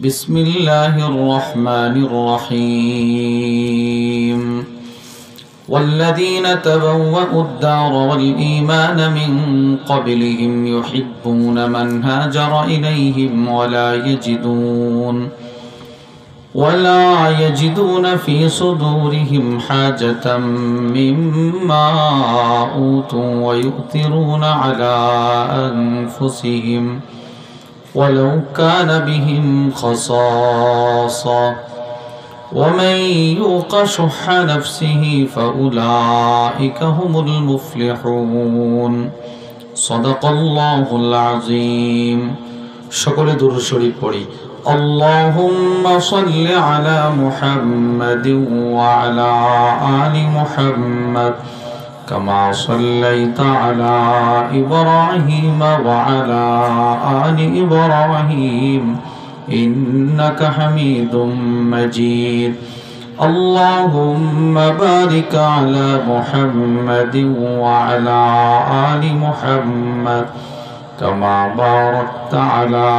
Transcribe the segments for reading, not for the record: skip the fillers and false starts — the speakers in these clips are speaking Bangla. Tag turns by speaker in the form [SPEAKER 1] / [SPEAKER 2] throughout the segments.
[SPEAKER 1] بسم الله الرحمن الرحيم والذين تبوأوا الدار والإيمان من قبلهم يحبون من هاجر إليهم ولا يجدون في صدورهم حاجة مما أوتوا ويؤثرون على أنفسهم ولو كان بهم خصاصة ومن يوق شح نفسه فأولئك هم المفلحون صدق الله العظيم সকলে দুরূদ শরীফ পড়ি اللهم صل على محمد وعلى آل محمد كما صليت على إبراهيم وعلى آل إبراهيم إنك حميد مجيد اللهم بارك على محمد وعلى آل محمد كما باركت على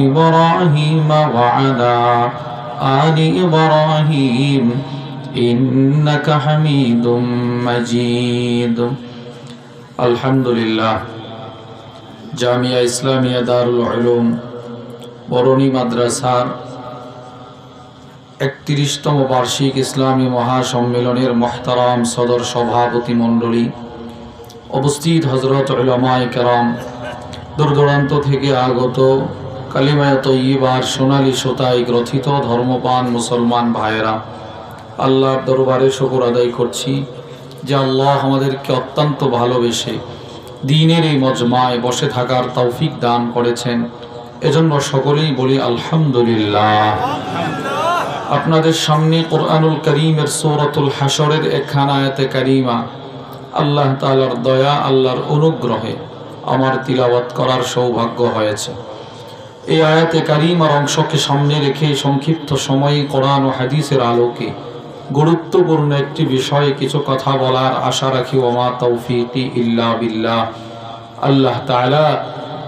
[SPEAKER 1] إبراهيم وعلى آل إبراهيم إنك حميد مجيد الحمد لله জামিয়া ইসলামিয়া দারুল উলুম বরণী মাদ্রাসার ৩১তম বার্ষিক ইসলামী মহাসম্মেলনের মুহতারাম সদর সভাপতি মণ্ডলী, উপস্থিত হযরত উলামায়ে কেরাম, দূরদূরান্ত থেকে আগত কালিমায়ে তয়্যিবার সোনালী সুতায় গ্রথিত ধর্মপান মুসলমান ভাইয়েরা, আল্লাহর দরবারে শুকর আদায় করছি যে আল্লাহ আমাদেরকে অত্যন্ত ভালোবেসে দ্বীনের এই মজমায় বসে থাকার তৌফিক দান করেছেন। এজন্য সকলেই বলি আলহামদুলিল্লাহ। আপনাদের সামনে কোরআনুল কারীমের সূরাতুল হাশরের একখানা আয়াতে কারিমা আল্লাহ তাআলার দয়া, আল্লাহর অনুগ্রহে আমার তিলাওয়াত করার সৌভাগ্য হয়েছে। এই আয়াতে কারিমার অংশকে সামনে রেখে সংক্ষিপ্ত সময়ে কোরআন ও হাদিসের আলোকে গুরুত্বপূর্ণ একটি বিষয়ে কিছু কথা বলার আশা রাখি। ওমা তৌফিকি ইল্লা বিল্লাহ। আল্লাহ তাআলা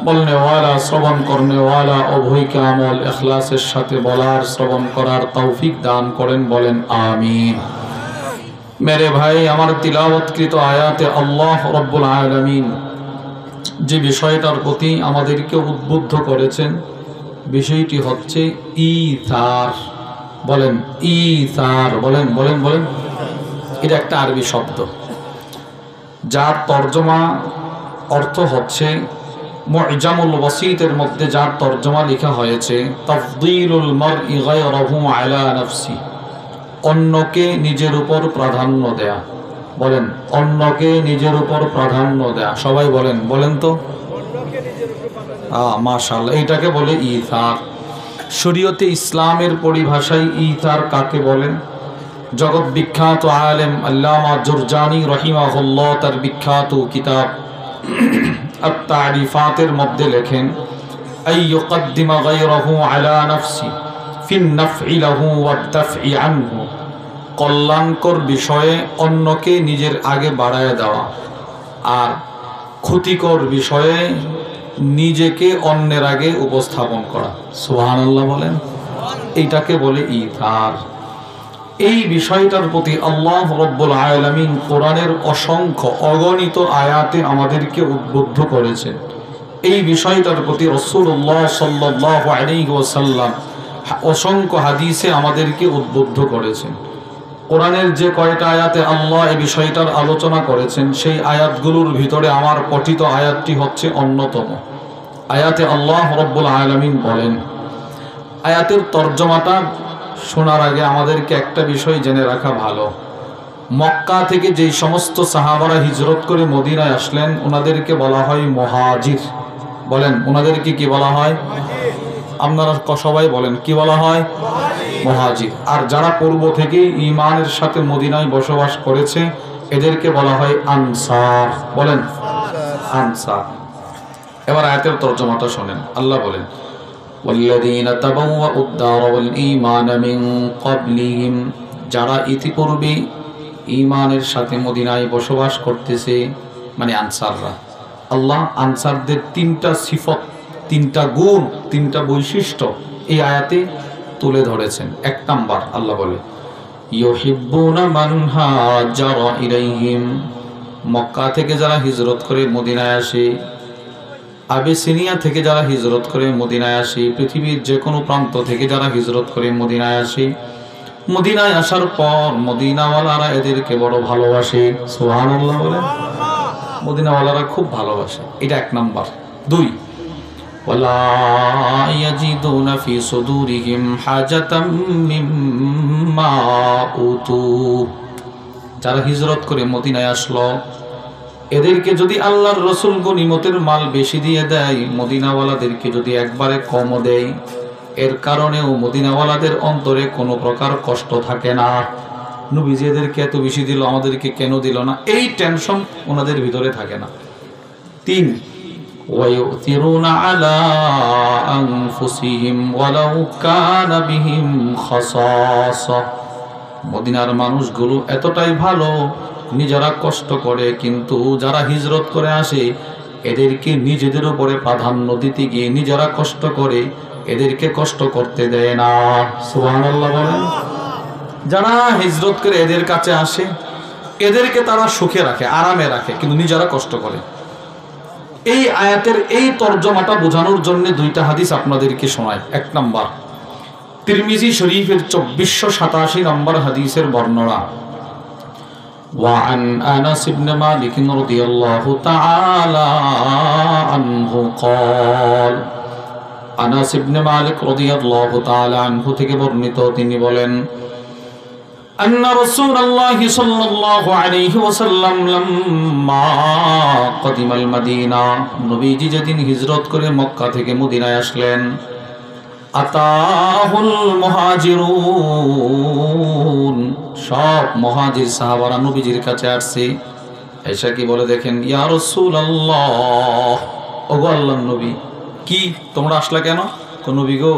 [SPEAKER 1] বলনেওয়ালা, শ্রবণ করনেওয়ালা উভয়কে আমল ইখলাসের সাথে বলার, শ্রবণ করার তৌফিক দান করেন, বলেন আমিন। মেরে ভাই, আমার তিলাওয়াতকৃত আয়াতে আল্লাহ রব্বুল আলামিন যে বিষয়টার প্রতি আমাদেরকে উদ্বুদ্ধ করেছেন, বিষয়টি হচ্ছে ইথার। বলেন ইথার, বলেন বলেন বলেন। এটা একটা আরবি শব্দ যার তর্জমা অর্থ হচ্ছে, মু'জামুল ওয়াসিতের মধ্যে যার তর্জমা লেখা হয়েছে তাফদীলুল মারই গায়রাহু আলা নাফসি, অন্যকে নিজের উপর প্রাধান্য দেয়া। বলেন অন্যকে নিজের উপর প্রাধান্য দেয়া। সবাই বলেন, বলেন তো মাশাআল্লাহ। এইটাকে বলে ইথার। শরীয়তে ইসলামের পরিভাষায় ইথার কাকে বলে? জগৎ বিখ্যাত আলেম আল্লামা জুরজানি রহিমাহুল্লাহ তার বিখ্যাত কিতাব আত-তারিফাতের মধ্যে লেখেন, আই ইউকদ্দিমা গায়রাহু আলা নাফসি ফিন নাফই লাহু ওয়াদ দাফই আনহু, কল্যাণকর বিষয়ে অন্যকে নিজের আগে বাড়ায় দেওয়া আর ক্ষতিকর বিষয়ে নিজেকে অন্যের আগে উপস্থাপন করা। সুবহানাল্লাহ বলেন। এইটাকে বলে ইথার। এই বিষয়টার প্রতি আল্লাহ রব্বুল আলামিন কোরআনের অসংখ্য অগণিত আয়াতে আমাদেরকে উদ্বুদ্ধ করেছেন। এই বিষয়টার প্রতি রাসূলুল্লাহ সাল্লাল্লাহু আলাইহি ওয়াসাল্লাম অসংখ্য হাদিসে আমাদেরকে উদ্বুদ্ধ করেছেন। কোরআনের যে কয়টা আয়াতে আল্লাহ এই বিষয়টার আলোচনা করেছেন, সেই আয়াতগুলোর ভিতরে আমার পঠিত আয়াতটি হচ্ছে অন্যতম। আয়াতে আল্লাহ রব্বুল আলামিন বলেন, আয়াতের তর্জমাটা শোনার আগে আমাদেরকে একটা বিষয় জেনে রাখা ভালো। মক্কা থেকে যেই সমস্ত সাহাবারা হিজরত করে মদিনায় আসলেন, ওনাদেরকে বলা হয় মুহাজির। বলেন ওনাদেরকে কি বলা হয়? আপনারা সবাই বলেন কি বলা হয়? মুহাজির। আর যারা পূর্ব থেকে ঈমানের সাথে মদিনায় বসবাস করেছে, এদেরকে বলা হয় আনসার। বলেন আনসার। এবার আয়াতের তরজমাটা শুনেন। আল্লাহ বলেন, ওয়াল্লাযীনা তাবাওয়াউদ দার ওয়াল ঈমান মিন ক্বাবলিহিম, যারা ইতিপূর্বে ঈমানের সাথে মদিনায় বসবাস করতেছে, মানে আনসাররা। আল্লাহ আনসারদের তিনটা সিফত, তিনটা গুণ, তিনটা বৈশিষ্ট্য এই আয়াতে তুলে ধরেছেন। এক নাম্বার আল্লাহ বলে ইউহিব্বুনা মান হাজারা ইলাইহিম, মক্কা থেকে যারা হিজরত করে মদিনায় আসে, আবিসিনিয়া থেকে যারা হিজরত করে মদিনায় আসে, পৃথিবীর যে কোনো প্রান্ত থেকে যারা হিজরত করে মদিনায় আসে, মদিনায় আসার পর মদিনাওয়ালারা এদেরকে বড় ভালোবাসে। সুবহানাল্লাহ বলেন। মদিনাওয়ালারা খুব ভালোবাসে, এটা এক নাম্বার। দুই, ওয়ালা ইয়াজিদুনা ফি সুদুরিহিম হাজাতাম মিম্মা উতু, যারা হিজরত করে মদিনায় আসলো এদেরকে যদি আল্লাহর রসুল গনিমতের মাল বেশি দিয়ে দেয়, মদিনাওয়ালাদেরকে যদি একবারে কমও দেয়, এর কারণেও মদিনাওয়ালাদের অন্তরে কোনো প্রকার কষ্ট থাকে না। নবীজি এদেরকে এত বেশি দিল, আমাদেরকে কেন দিল না, এই টেনশন ওনাদের ভিতরে থাকে না। তিন, ওয়ায়ুতিরুনা আলা আনফুসিহিম ওয়ালাউ কানা বিহিম খাসাসা, মদিনার মানুষগুলো এতটাই ভালো, নিজেরা কষ্ট করে কিন্তু যারা হিজরত করে আসে এদেরকে নিজেদের উপরে প্রাধান্য দিতে গিয়ে নিজেরা কষ্ট করে, এদেরকে কষ্ট করতে দেয় না। সুবহানাল্লাহ বলেন। যারা হিজরত করে এদের কাছে আসে এদেরকে তারা সুখে রাখে, আরামে রাখে, কিন্তু নিজেরা কষ্ট করে। এই আয়াতের এই তরজমাটা বোঝানোর জন্য দুইটা হাদিস আপনাদেরকে শোনায়। এক নাম্বার তিরমিজি শরীফের 2487 নম্বর হাদিসের বর্ণনা। وعن أنس بن مالك رضي الله تعالى عنه قال, আনাস ইবনে মালিক রাদিয়াল্লাহু তাআলা আনহু থেকে বর্ণিত, তিনি বলেন أن رسول الله صلى الله عليه وسلم لما قدم المدينة, নবীজি যেদিন হিজরত করে মক্কা থেকে মদিনায় আসলেন, আতাহুল মুহাজিরুন, সব মুহাজির সাহাবারা নবীজির কাছে আসছে। এসে কি বলে দেখেন, ইয়া রাসূলুল্লাহ, ওগো আল্লাহর নবী, কি তোমরা আসলা কেন? নবী গো,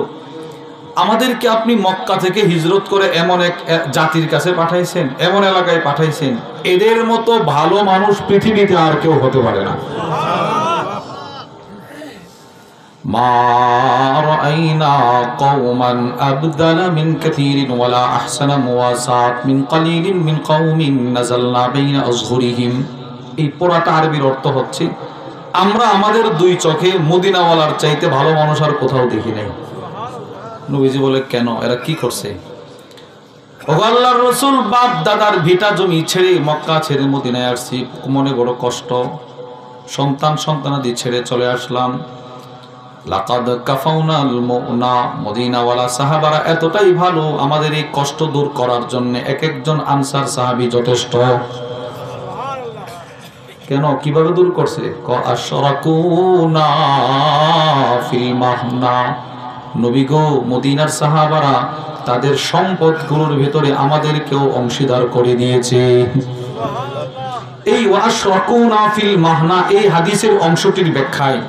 [SPEAKER 1] আমাদেরকে আপনি মক্কা থেকে হিজরত করে এমন এক জাতির কাছে পাঠাইছেন, এমন এলাকায় পাঠাইছেন, এদের মতো ভালো মানুষ পৃথিবীতে আর কেউ হতে পারে না। মা রাআইনা কওমান আবদালা মিন কাসীরিন ওয়ালা আহসানা মুওয়াসাত মিন কলিলিন মিন কওমিন নাযালনা বাইনা আযহুরিহিম। এই পুরাটা আরবির অর্থ হচ্ছে, আমরা আমাদের দুই চোখে মদিনাওয়ালার চাইতে ভালো মানুষ আর কোথাও দেখি নাই। নবীজি বলে, কেন, এরা কি করছে? ওগো আল্লাহর রাসূল, বাপ দাদার ভিটা জমি ছেড়ে মক্কা ছেড়ে মদিনায় আসছি, মনে বড় কষ্ট, সন্তানাদি ছেড়ে চলে আসলাম। লাকাদ কাফাউনাল মুনা, মদিনাওয়ালা সাহাবারা এতটাই ভালো, আমাদের এই কষ্ট দূর করার জন্য এক একজন আনসার সাহাবী যথেষ্ট। কেন, কিভাবে দূর করছে? আশরাকুনা ফিল মাহনা, নবী গো, মদিনার সাহাবারা তাদের সম্পদগুলোর ভিতরে আমাদেরকেও অংশীদার করে দিয়েছে। এই ওয়াশরাকুনা ফিল মাহনা, এই হাদিসের অংশটির ব্যাখ্যায়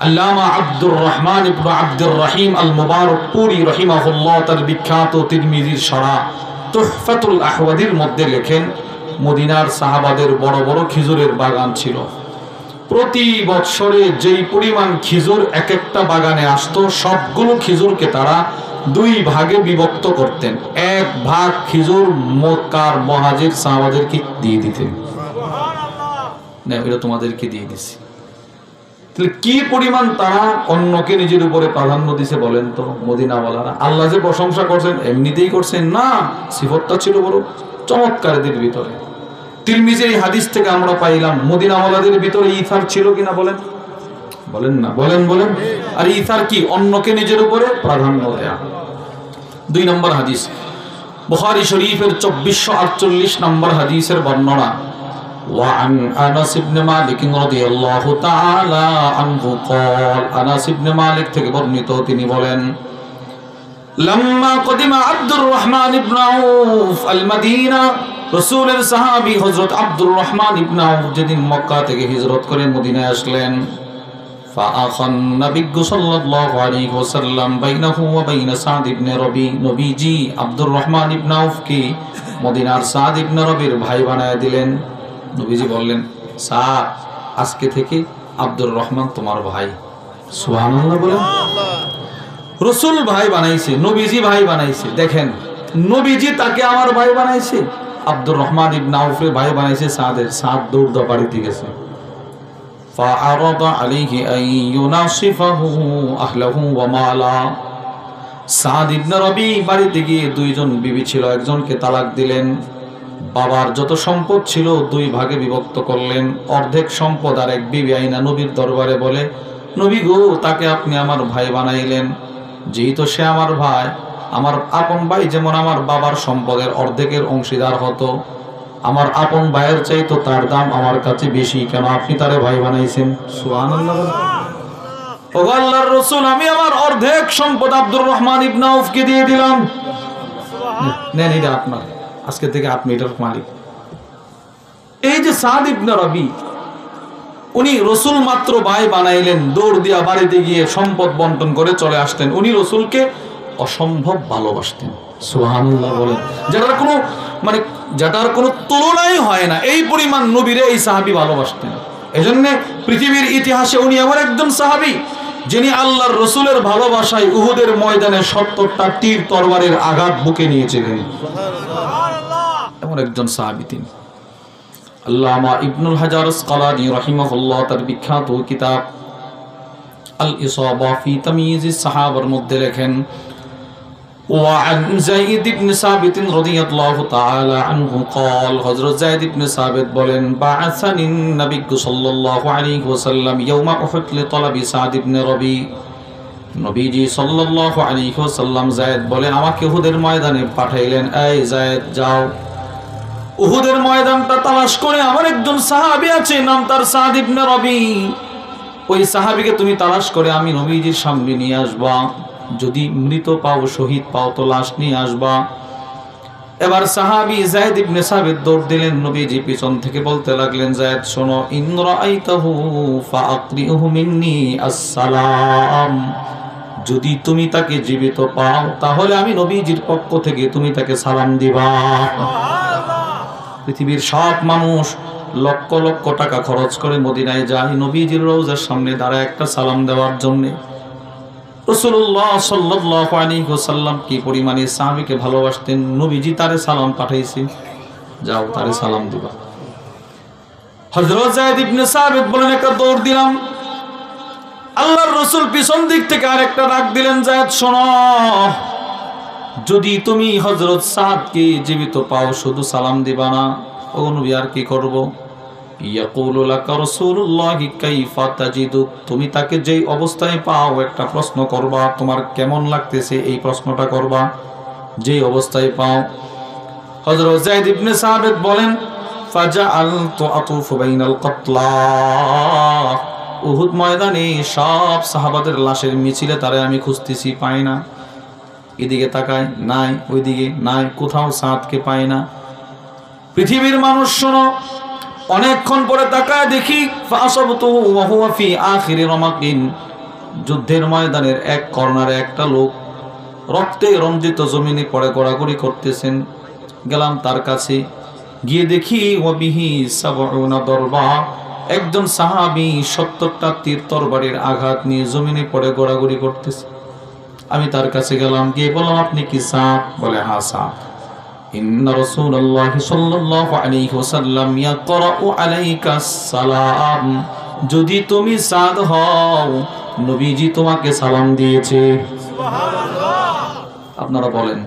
[SPEAKER 1] আল্লামা আব্দুর রহমান ইবনে আব্দুর রহিম আল মুবারকপুরি রাহিমাহুল্লাহ তার বিখ্যাত তিরমিজির শরহ তুহফাতুল আহওয়াদির মধ্যে লেখেন, মদিনার সাহাবাদের বড় বড় খেজুরের বাগান ছিল। প্রতি বৎসরে যেই পরিমাণ খেজুর এক একটা বাগানে আসতো, সবগুলো খেজুরকে তারা দুই ভাগে বিভক্ত করতেন। এক ভাগ খেজুর মক্কার মুহাজির সাহাবাদেরকে দিয়ে দিতেন, না এটা তোমাদেরকে দিয়ে দিছি। তাহলে কি পরিমাণ তারা অন্যকে নিজের উপরে প্রাধান্য দিছে বলেন তো মদিনাওয়ালারা। আল্লাহ যে প্রশংসা করছেন এমনিতেই করছেন না, সিফতটা ছিল বড় চমৎকারদের ভিতরে। তিরমিজির এই হাদিস থেকে আমরা পাইলাম মদিনাওয়ালাদের ভিতরে ইথার ছিল কিনা বলেন? বলেন না, বলেন বলেন। আর ইথার কি? অন্যকে নিজের উপরে প্রাধান্য দেয়া। 2 নম্বর হাদিস, বুখারী শরীফের 2448 নম্বর হাদিসের বর্ণনা। وعن أنس بن مالك رضي الله تعالى عنه قال, আনাস ইবনে মালিক থেকে বর্ণিত, তিনি বলেন, لما قدم عبد الرحمن بن عوف المدينة, রাসূলের সাহাবী হযরত আব্দুর রহমান ইবনে আউফ যেদিন মক্কা থেকে হিজরত করে মদিনায় আসলেন, ফাআখান নবী সাল্লাল্লাহু আলাইহি ওয়াসাল্লাম বাইনাহু ওয়া বাইনা সাদ ইবনে রবি, নবীজি আব্দুর রহমান ইবনে আউফকে মদিনার সাদ ইবনে রবির ভাই বানায় দিলেন। নবীজি বললেন, সাদ, আজকে থেকে আব্দুর রহমান তোমার ভাই। সুবহানাল্লাহ বলেন। রসুল ভাই বানাইছে, নবীজি ভাই বানাইছে। দেখেন, নবীজি তাকে আমার ভাই বানাইছে। আব্দুর রহমান ইবনে আউফের ভাই বানাইছে সাদের। সাদ দৌড় বাড়িতে গেছে। فعرض عليه أن يناصفه أهله ومالا। সাদ ইবনে রবি বাড়িতে গিয়ে দুইজন বিবি ছিল, একজনকে তালাক দিলেন। বাবার যত সম্পদ ছিল দুই ভাগে বিভক্ত করলেন। অর্ধেক সম্পদ আর এক বিবি আইনা নবীর দরবারে বলে, নবী গো, তাকে আপনি আমার ভাই বানাইলেন, যেহেতু সে আমার ভাই, আমার আপন ভাই যেমন আমার বাবার সম্পদের অর্ধেকের অংশীদার হতো, আমার আপন ভাইয়ের চাইতো তার দাম আমার কাছে বেশি, কেন আপনি তারে ভাই বানাইছেন? সুবহানাল্লাহ। ও আল্লাহর রাসূল, আমি আমার অর্ধেক সম্পদ আব্দুর রহমান ইবনে আউফকে দিয়ে দিলাম। নেন, এটা আপনার, আজকে থেকে আপনি এটার মালিক। এই যে সাদ ইবনে রবি, উনি রসুল মাত্র ভাই বানাইলেন, দৌড় দিয়া বাড়িতে গিয়ে সম্পদ বন্টন করে চলে আসতেন। উনি রসুলকে অসম্ভব ভালোবাসতেন। সুবহানাল্লাহ বলেন। যেটার কোনো তুলনাই হয় না, এই পরিমাণ নবীরে এই সাহাবী ভালোবাসতেন। এজন্য পৃথিবীর ইতিহাসে উনি এমন একজন সাহাবী যিনি আল্লাহর রসুলের ভালোবাসায় উহুদের ময়দানে 70টা তীর তরবারের আঘাত বুকে নিয়েছিলেন। এমন একজন সাহাবী তিনি। আল্লামা ইবনুল হাজার আসকালানী রাহিমাহুল্লাহ তার বিখ্যাত কিতাব আল ইসাবা ফি তাময়িজিস সাহাবার মধ্যে লেখেন, وعن زيد بن ثابت رضي الله تعالى عنه قال حضرت زيد بن ثابت বলেন, بعثني النبي صلى الله عليه وسلم يوم احد لطلب سعد بن ربيع। নবীজি সাল্লাল্লাহু আলাইহি ওয়াসাল্লাম, যায়েদ বলে, আমাকে উহুদের ময়দানে পাঠাইলেন, এই যায়েদ যাও, উহুদের ময়দানটা তালাশ করে আমার একজন সাহাবী আছে, নাম তার সাদ ইবনে রবি। ওই সাহাবীকে তুমি তালাশ করে আমি নবীজির সামনে নিয়ে আসবা। যদি মৃত পাও, শহীদ পাও, তো লাশ নিয়ে আসবা। এবার সাহাবী যায়েদ ইবনে সাবিত দৌড় দিলেন। নবীজি পিছন থেকে বলতে লাগলেন, যায়েদ শোনো, ইন রাআইতাহু ফাআকরিহু মিন্নি আসসালাম। যদি তুমি তাকে জীবিত পাও, তাহলে আমি নবীজির পক্ষ থেকে তুমি তাকে সালাম দিবা। পৃথিবীর সব মানুষ লক্ষ লক্ষ টাকা খরচ করে মদিনায় যায় নবীজির রওজার সামনে দাঁড়ায় একটা সালাম দেওয়ার জন্য। রাসূলুল্লাহ সাল্লাল্লাহু আলাইহি ওয়াসাল্লাম কি পরিমাণে সাহাবীকে ভালোবাসতেন, নবীজি তারে সালাম পাঠাইছে, যাও তারে সালাম দিবা। হযরত যায়েদ ইবনে সাবিত বলেন, একটা দৌড় দিলাম। আল্লাহর রাসূল পিছন দিক থেকে আরেকটা ডাক দিলেন, যায়েদ শোনো, যদি তুমি হযরত সাদকে জীবিত পাও, শুধু সালাম দিবা না, ও নবী আর কি করব? ইয়াকুলু লাকা রাসূলুল্লাহি কাইফা তাজিদু, তুমি তাকে যেই অবস্থায় পাও একটা প্রশ্ন করবা, তোমার কেমন লাগতেছে এই প্রশ্নটা করবা যেই অবস্থায় পাও। হযরত যায়েদ ইবনে সাবিত বলেন, ফাজআলতু আতুফু বাইনাল কতলা। উহুদ ময়দানে সব সাহাবাদের লাশের মিছিলে তারে আমি খুঁজতেছি, পাই না। এদিকে তাকায়, নাই, ওইদিকে নাই, কোথাও সাদকে পাই না। পৃথিবীর মানুষ শোনো, অনেকক্ষণ পরে তাকায় দেখি, ফাসাবতুহু ওয়া হুয়া ফি আখিরি রামাকিন, যুদ্ধের ময়দানের এক কর্নারে একটা লোক রক্তে রঞ্জিত জমিনে পড়ে গড়াগড়ি করতেছেন। গেলাম তার কাছে, গিয়ে দেখি ওয়া বিহি সাবউনা দরবা, একজন সাহাবী 70টা তীর তরবারির আঘাত নিয়ে জমিনে পড়ে গড়াগড়ি করতেছে। আমি তার কাছে গেলাম, গিয়ে বললাম, আপনি কি সাদ? বলে, হ্যাঁ সাদ। ইন্না রাসূলুল্লাহি সাল্লাল্লাহু আলাইহি ওয়াসাল্লাম ইয়াকরাউ আলাইকা সালাম, যদি তুমি সাদ হও, নবীজি তোমাকে সালাম দিয়েছে। সুবহানাল্লাহ। আপনারা বলেন,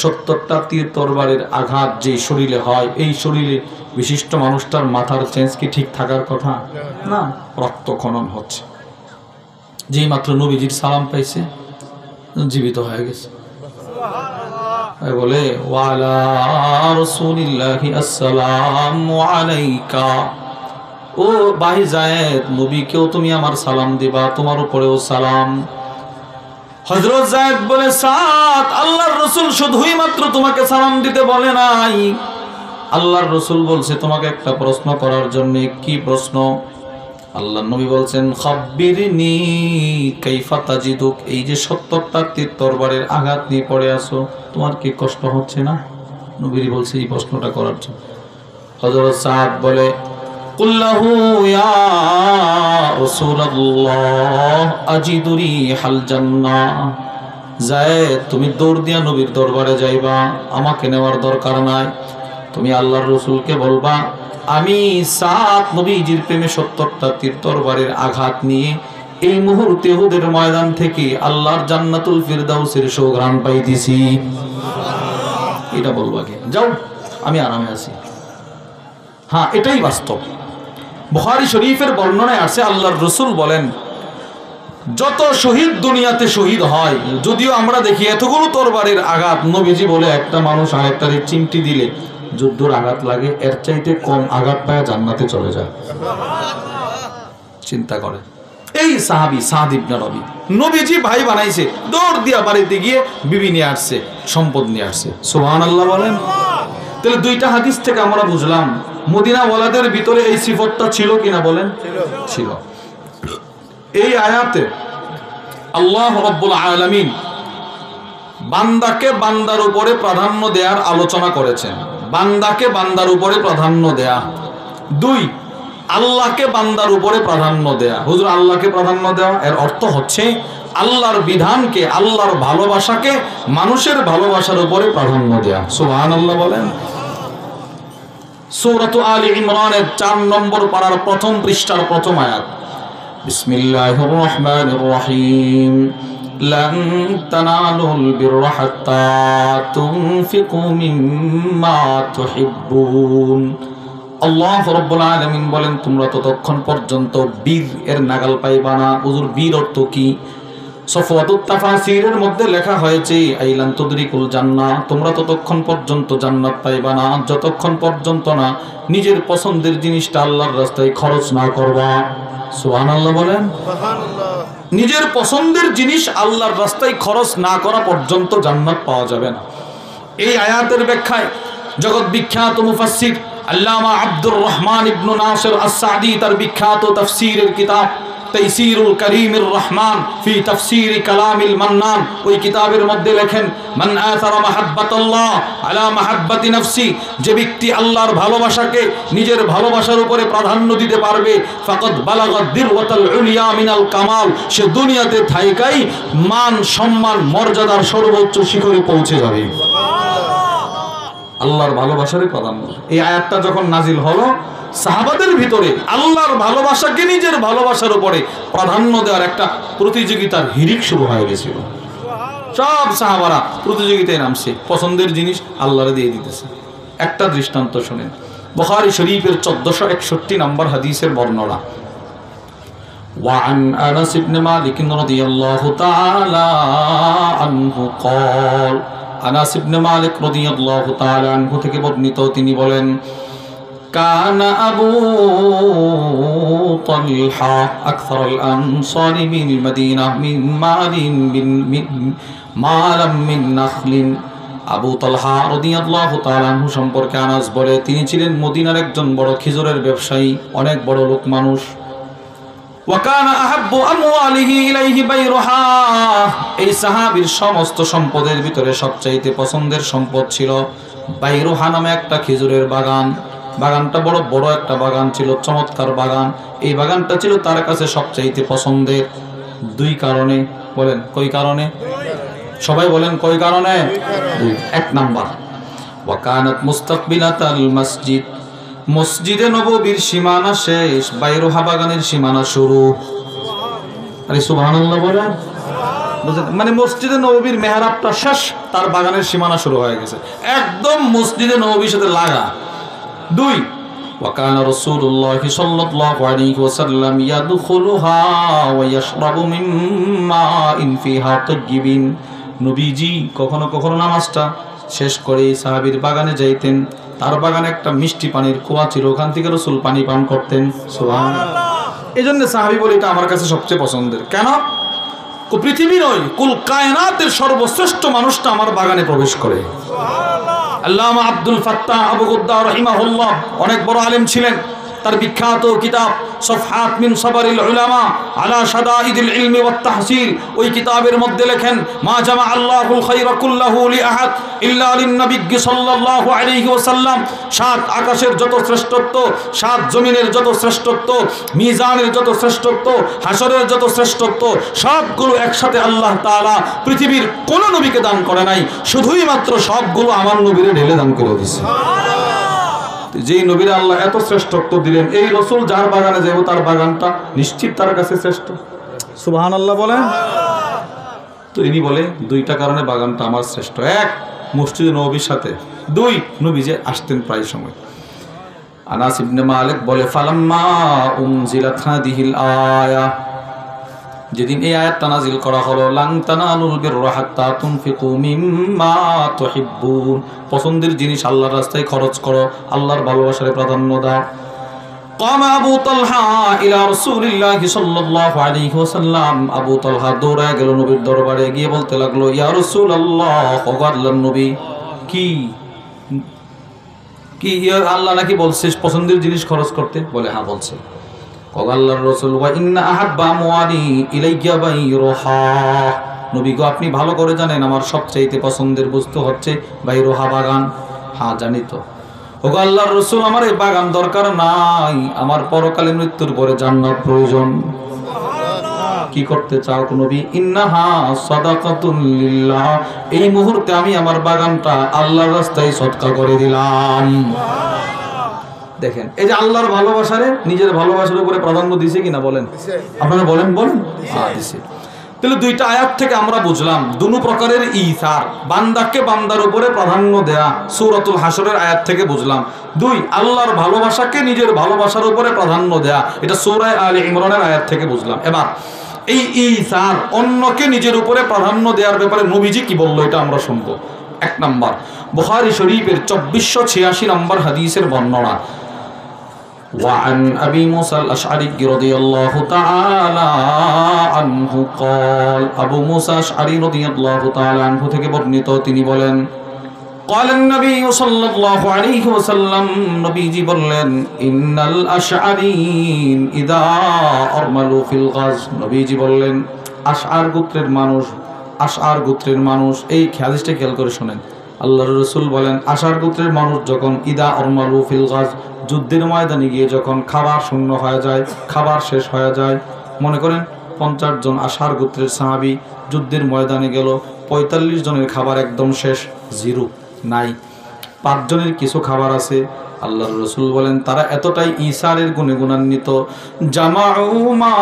[SPEAKER 1] 70টা তীর তরবারির আঘাত যে শরীরে হয়, এই শরীরে বিশিষ্ট মানুষটার মাথার চেঞ্জ কি ঠিক থাকার কথা না? রক্তক্ষরণ হচ্ছে। যেই মাত্র নবীজির সালাম পাইছে, জীবিত হয়ে গেছে। বলে, ওয়ালা রাসূলিল্লাহি আসসালামু আলাইকা, ও ভাই যায়েদ, নবীকেও তুমি আমার সালাম দিবা, তোমার উপরেও সালাম। হযরত যায়েদ বলে, সাদ, আল্লাহর রাসূল শুধুই মাত্র তোমাকে সালাম দিতে বলে নাই, আল্লাহর রাসূল বলছে তোমাকে একটা প্রশ্ন করার জন্য। কি প্রশ্ন? আল্লাহর নবী বলছেন, খাব্বিরনি কাইফা তাজিদুক, এই যে 70টা তীর তরবারের আঘাত নিয়ে পড়ে আছো, তোমার কি কষ্ট হচ্ছে না? নবী বলছে এই প্রশ্নটা করার জন্য। হযরত সাদ বলে, কুল্লাহু ইয়া রাসূলুল্লাহ আজিদুরি হাল জান্নাহ, যায়েদ তুমি দৌড় দিয়া নবীর দরবারে যাইবা, আমাকে নেওয়ার দরকার নাই। তুমি আল্লাহর রাসূলকে বলবা আমি সাত নবীজির প্রেমে 70টা তীর তরবারির আঘাত নিয়ে এই মুহূর্তে উহুদের ময়দান থেকে আল্লাহর জান্নাতুল ফিরদাউসের সুঘ্রাণ পাইতেছি। এটা বলবা কে? যাও, আমি আরামে আছি। হ্যাঁ, এটাই বাস্তব। বুখারী শরীফের বর্ণনায় আছে আল্লাহর রাসূল বলেন, যত শহীদ দুনিয়াতে শহীদ হয়, যদিও আমরা দেখি এতগুলো তরবারির আঘাত, নবীজি বলে একটা মানুষ আরেকটারে চিমটি দিলে যুদ্ধর আঘাত লাগে, এর চাইতে কম আঘাত পায় জান্নাতে চলে যায়। চিন্তা করে এই সাহাবী সাদ ইবনে রবি, নবীজি ভাই বানাইছে, দৌড় দিয়া বাড়িতে গিয়ে বিবি নিয়ে আসছে, সম্পদ নিয়ে আসছে। সুবহানাল্লাহ বলেন। তাহলে দুইটা হাদিস থেকে আমরা বুঝলাম মদিনা ওয়ালাদের ভিতরে এই সিফতটা ছিল কিনা বলেন? ছিল। এই আয়াতে আল্লাহ রাব্বুল আলামিন বান্দাকে বান্দার উপরে প্রাধান্য দেওয়ার আলোচনা করেছেন। বান্দাকে বান্দার উপরে প্রাধান্য দেয়া। দুই, আল্লাহকে বান্দার উপরে প্রাধান্য দেয়া। হুজুর, আল্লাহকে প্রাধান্য দেওয়া এর অর্থ হচ্ছে আল্লাহর বিধানকে, আল্লাহর ভালোবাসাকে মানুষের ভালোবাসার উপরে প্রাধান্য দেয়া। সুবহানাল্লাহ বলেন। সূরা আলে ইমরানের 4 নম্বর পারার প্রথম পৃষ্ঠার প্রথম আয়াত, বিসমিল্লাহির রহমানির রহিম, লান তানালুল বিররা হাত্তা তুনফিকু মিম্মা তুহিব্বুন। আল্লাহ রাব্বুল আলামিন বলেন, তোমরা ততক্ষণ পর্যন্ত বীর এর নাগাল পাইবা না। হুজুর, বীর অর্থ কি? সফওয়াতুত তাফাসিরের মধ্যে লেখা হয়েছে আইলান তুদরিকুল জান্নাহ, তোমরা ততক্ষণ পর্যন্ত জান্নাত পাইবা না যতক্ষণ পর্যন্ত না নিজের পছন্দের জিনিসটা আল্লাহর রাস্তায় খরচ না করবা। সুবহানাল্লাহ বলেন। সুবহানাল্লাহ। নিজের পছন্দের জিনিস আল্লাহর রাস্তায় খরচ না করা পর্যন্ত জান্নাত পাওয়া যাবে না। এই আয়াতের ব্যাখ্যায় জগৎ বিখ্যাত মুফাসসির আল্লামা আব্দুর রহমান ইবনে নাসির আস-সাদি তার বিখ্যাত তাফসীরের কিতাব তাইসিরুল কারীমির রহমান ফি তাফসীরি কালামিল মান্নান, ওই কিতাবের মধ্যে লেখেন, মান আসারা মাহাব্বাতাল্লাহ আলা মাহাব্বাতি নাফসি, যে ব্যক্তি আল্লাহর ভালোবাসাকে নিজের ভালোবাসার উপরে প্রাধান্য দিতে পারবে, ফাকাদ বালাগাদ দিরওয়াতাল উলিয়া মিনাল কামাল, সে দুনিয়াতে থাইকাই মান সম্মান মর্যাদার সর্বোচ্চ শিখরে পৌঁছে যাবে। আল্লাহর ভালোবাসারই প্রাধান্য। এই আয়াতটা যখন নাজিল হলো, সাহাবাদের ভিতরে আল্লাহর ভালোবাসাকে নিজের ভালোবাসার উপরে প্রাধান্য দেওয়ার একটা প্রতিযোগিতার হিড়িক শুরু হয়ে গেছিল। সব সাহাবারা প্রতিযোগিতায় নামছে, পছন্দের জিনিস আল্লাহরে দিয়ে দিতেছে। একটা দৃষ্টান্ত শুনেন, বুখারী শরীফের 1461 নম্বর হাদিসের বর্ণনা, وعن أنس بن مالك رضي الله تعالى عنه قال, আনাস ইবনে মালিক রাদিয়াল্লাহু তাআলা আনহু থেকে বর্ণিত, তিনি বলেন, কানা আবু তালহা আকসারুল আনসারি বিল মদিনা মিন মালাম মিন নাখলিন। আবু তালহা রাদিয়াল্লাহু তাআলা আনহু সম্পর্কে আনাস বলে, তিনি ছিলেন মদিনার একজন বড় খেজুরের ব্যবসায়ী, অনেক বড় লোক মানুষ। ওয়াকানা আহাব্বু আমওয়ালিহি ইলাইহি বাইরুহা, এই সাহাবীর সমস্ত সম্পদের ভিতরে সবচাইতে পছন্দের সম্পদ ছিল বাইরুহা নামে একটা খেজুরের বাগান। বাগানটা বড় বড় একটা বাগান ছিল, চমৎকার বাগান। এই বাগানটা ছিল তার কাছে সবচাইতে পছন্দের। দুই কারণে। বলেন কই কারণে? সবাই বলেন কই কারণে? দুই। এক নাম্বার, ওয়াকানাত মুস্তাকবিলাতাল মসজিদ, মসজিদে নববীর সীমানা শেষ, বাইরুহা বাগানের সীমানা শুরু। আরে সুবহানাল্লাহ বলেন। মানে মসজিদে নববীর মেহরাবটা শেষ, তার বাগানের সীমানা শুরু হয়ে গেছে, একদম মসজিদে নববীর সাথে লাগা। দুই, ওয়াকানা রাসূলুল্লাহি সাল্লাল্লাহু আলাইহি ওয়াসাল্লাম ইয়াদখুলুহা ওয়া ইয়াশরাবু মিম্মা ইন ফিহা তাইয়িবিন, নবীজি কখনো কখনো নামাজটা শেষ করে সাহাবীর বাগানে যাইতেন। তার বাগানে একটা মিষ্টি পানির কুয়া ছিল, ওখান থেকে রাসূল পানি পান করতেন। সুবহানাল্লাহ। এই জন্য সাহাবী বলে এটা আমার কাছে সবচেয়ে পছন্দের। কেন? পৃথিবী নয়, কুল কায়নাতের সর্বশ্রেষ্ঠ মানুষটা আমার বাগানে প্রবেশ করে। সুবহানাল্লাহ। আল্লামা আব্দুল ফাত্তাহ আবু গুদ্দা রাহিমাহুল্লাহ অনেক বড় আলেম ছিলেন। তার বিখ্যাত কিতাব সফহাত মিন সাবরিল উলামা আলা শাদাইদিল ইলমি ওয়াত তাহসিল, ওই কিতাবের মধ্যে লেখেন মা জামা আল্লাহুল খায়রা কুল্লাহু লি আহাদ ইল্লা লিন নবী সাল্লাল্লাহু আলাইহি ওয়াসাল্লাম। সাত আকাশের যত শ্রেষ্ঠত্ব, সাত জমিনের যত শ্রেষ্ঠত্ব, মিজানের যত শ্রেষ্ঠত্ব, হাসরের যত শ্রেষ্ঠত্ব, সবগুলো একসাথে আল্লাহ তাআলা পৃথিবীর কোন নবীকে দান করে নাই, শুধুই মাত্র সবগুলো আমার নবীরে ঢেলে দান করে দিয়েছে। যেই নবীরে আল্লাহ এত শ্রেষ্ঠত্ব দিলেন, এই রাসূল যার বাগানে যাব তার বাগানটা নিশ্চিত তার কাছে শ্রেষ্ঠ। সুবহানাল্লাহ বলেন। তো ইনি বলে দুইটা কারণে বাগানটা আমার শ্রেষ্ঠ। এক, মসজিদে নববীর সাথে। দুই, নবী যে আসতেন প্রায় সময়। আনাস ইবনে মালিক বলে ফালাম্মা উনজিলাত হাদিহিল আয়া, যেদিন এই আয়াতটা নাযিল করা হলো লান তানালুল বিররা হাত্তা তুনফিকু মিম্মা তুহিব্বুন, পছন্দের জিনিস আল্লাহর রাস্তায় খরচ করো, আল্লাহর ভালোবাসারে প্রাধান্য দাও। কামা আবু তালহা ইলা রাসূলিল্লাহি সাল্লাল্লাহু আলাইহি ওয়াসাল্লাম, আবু তালহা দৌড়ায় গেল নবীর দরবারে, গিয়ে বলতে লাগলো ইয়া রাসূলুল্লাহ, ও আল্লাহর নবী, কি কি আল্লাহ নাকি বলছে পছন্দের জিনিস খরচ করতে? বলে হ্যাঁ বলছে। আল্লাহর রাসূল ওয়া ইন্না আহাব্বা আমওয়ালি ইলাইয়া বাইরুহা, নবী গো আপনি ভালো করে জানেন আমার সবচেয়ে পছন্দের বস্তু হচ্ছে বাইরুহা, বাগান। হ্যাঁ জানি তো। ওগো আল্লাহর রাসূল, আমার এই বাগান দরকার নাই, আমার পরকালে মৃত্যুর পরে জান্নাত প্রয়োজন। কি করতে চাও নবী? ইন্নাহা সাদাকাতুন লিল্লাহ, এই মুহূর্তে আমি আমার বাগানটা আল্লাহর রাস্তায় সদকা করে দিলাম। দেখেন, এই যে আল্লাহর ভালোবাসারে নিজের ভালোবাসার উপরে প্রাধান্য দিছে কিনা বলেন? আপনারা বলেন বলেন। হ্যাঁ দিছে। তাহলে দুইটা আয়াত থেকে আমরা বুঝলাম দুনো প্রকারের ইসার, বান্দাকে বান্দার উপরে প্রাধান্য দেয়া সূরাতুল হাশরের আয়াত থেকে বুঝলাম। দুই, আল্লাহর ভালোবাসাকে নিজের ভালোবাসার উপরে প্রাধান্য দেয়া, এটা সূরা আলে ইমরানের আয়াত থেকে বুঝলাম। এবার এই ইসার, অন্যকে নিজের উপরে প্রাধান্য দেওয়ার ব্যাপারে নবীজি কি বললো এটা আমরা শুনবো। এক নম্বর, বুখারী শরীফের 2486 নম্বর হাদিসের বর্ণনা। وعن أبي موسى الأشعري رضي الله تعالى عنه قال, أبو موسى الأشعري رضي الله تعالى عنه থেকে বর্ণিত, তিনি বলেন قال النبي صلى الله عليه وسلم, নবীজি বললেন ইন্নাল আশআরিন ইযা আরমালু ফিল গাজ, নবীজি বললেন আশআর গোত্রের মানুষ, এই হাদিসটা খেয়াল করে শুনেন। আল্লাহর রাসূল বলেন আশআর গোত্রের মানুষ যখন ইদা আরমালু ফিল গাজ, যুদ্ধের ময়দানে গিয়ে যখন খাবার শূন্য হয়ে যায়, খাবার শেষ হয়ে যায়, মনে করেন 50 জন আশআর গোত্রের সাহাবী যুদ্ধের ময়দানে গেল, 45 জনের খাবার একদম শেষ, জিরো, নাই, 5 জনের কিছু খাবার আছে। আল্লাহর রাসূল বলেন তারা এতটাই ইসারের গুণে গুণান্বিত, জামাউ মা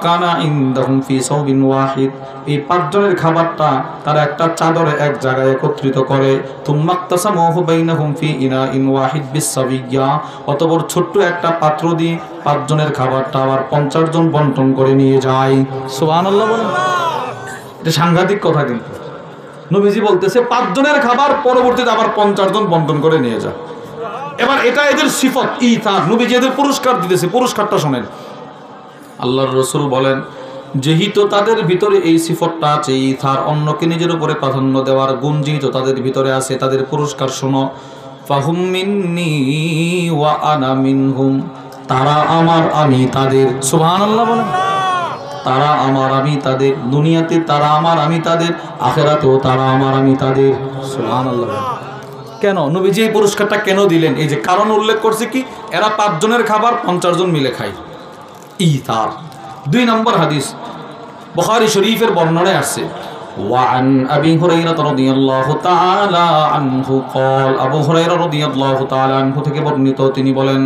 [SPEAKER 1] কানা ইনদাহুম ফি সাওবিন ওয়াহিদ, এই 5 জনের খাবারটা তারা একটা চাদরে এক জায়গায় একত্রিত করে, তুম্মাক্তাসামুহু বাইনাহুম ফি ইনাইন ওয়াহিদ বিসসাবিয়্যা, অতঃপর ছোট্ট একটা পাত্র দিয়ে 5 জনের খাবারটা আবার 50 জন বন্টন করে নিয়ে যায়। সুবহানাল্লাহ বলেন। এটা সাংঘাতিক কথা, কিন্তু নবীজি বলতেছে 5 জনের খাবার পরবর্তীতে আবার 50 জন বন্টন করে নিয়ে যায়। এবার এটা এদের সিফত ইসার, নবীজি এদের পুরস্কার দিতেছে, পুরস্কারটা শুনেন। আল্লাহর রাসূল বলেন যেহেতু তাদের ভিতরে এই সিফতটা আছে, ইসার, অন্যকে নিজের উপরে প্রাধান্য দেওয়ার গুণ যেহেতু তাদের ভিতরে আছে, তাদের পুরস্কার শোনো। ফাহুম মিন্নি ওয়া আনা মিনহুম, তারা আমার আমি তাদের। সুবহানাল্লাহ বলেন। তারা আমার আমি তাদের, দুনিয়াতে তারা আমার আমি তাদের, আখিরাতেও তারা আমার আমি তাদের। সুবহানাল্লাহ। কেন নবীজি এই পুরস্কারটা কেন দিলেন? এই যে কারণ উল্লেখ করছে কি, এরা 5 জনের খাবার 50 জন মিলে খায়, ইসার। 2 নম্বর হাদিস বুখারী শরীফের বর্ণনায় আসছে, ওয়ান আবি হুরায়রা রাদিয়াল্লাহু তাআলা আনহু قال, আবু হুরায়রা রাদিয়াল্লাহু তাআলা আনহু থেকে বর্ণিত, তিনি বলেন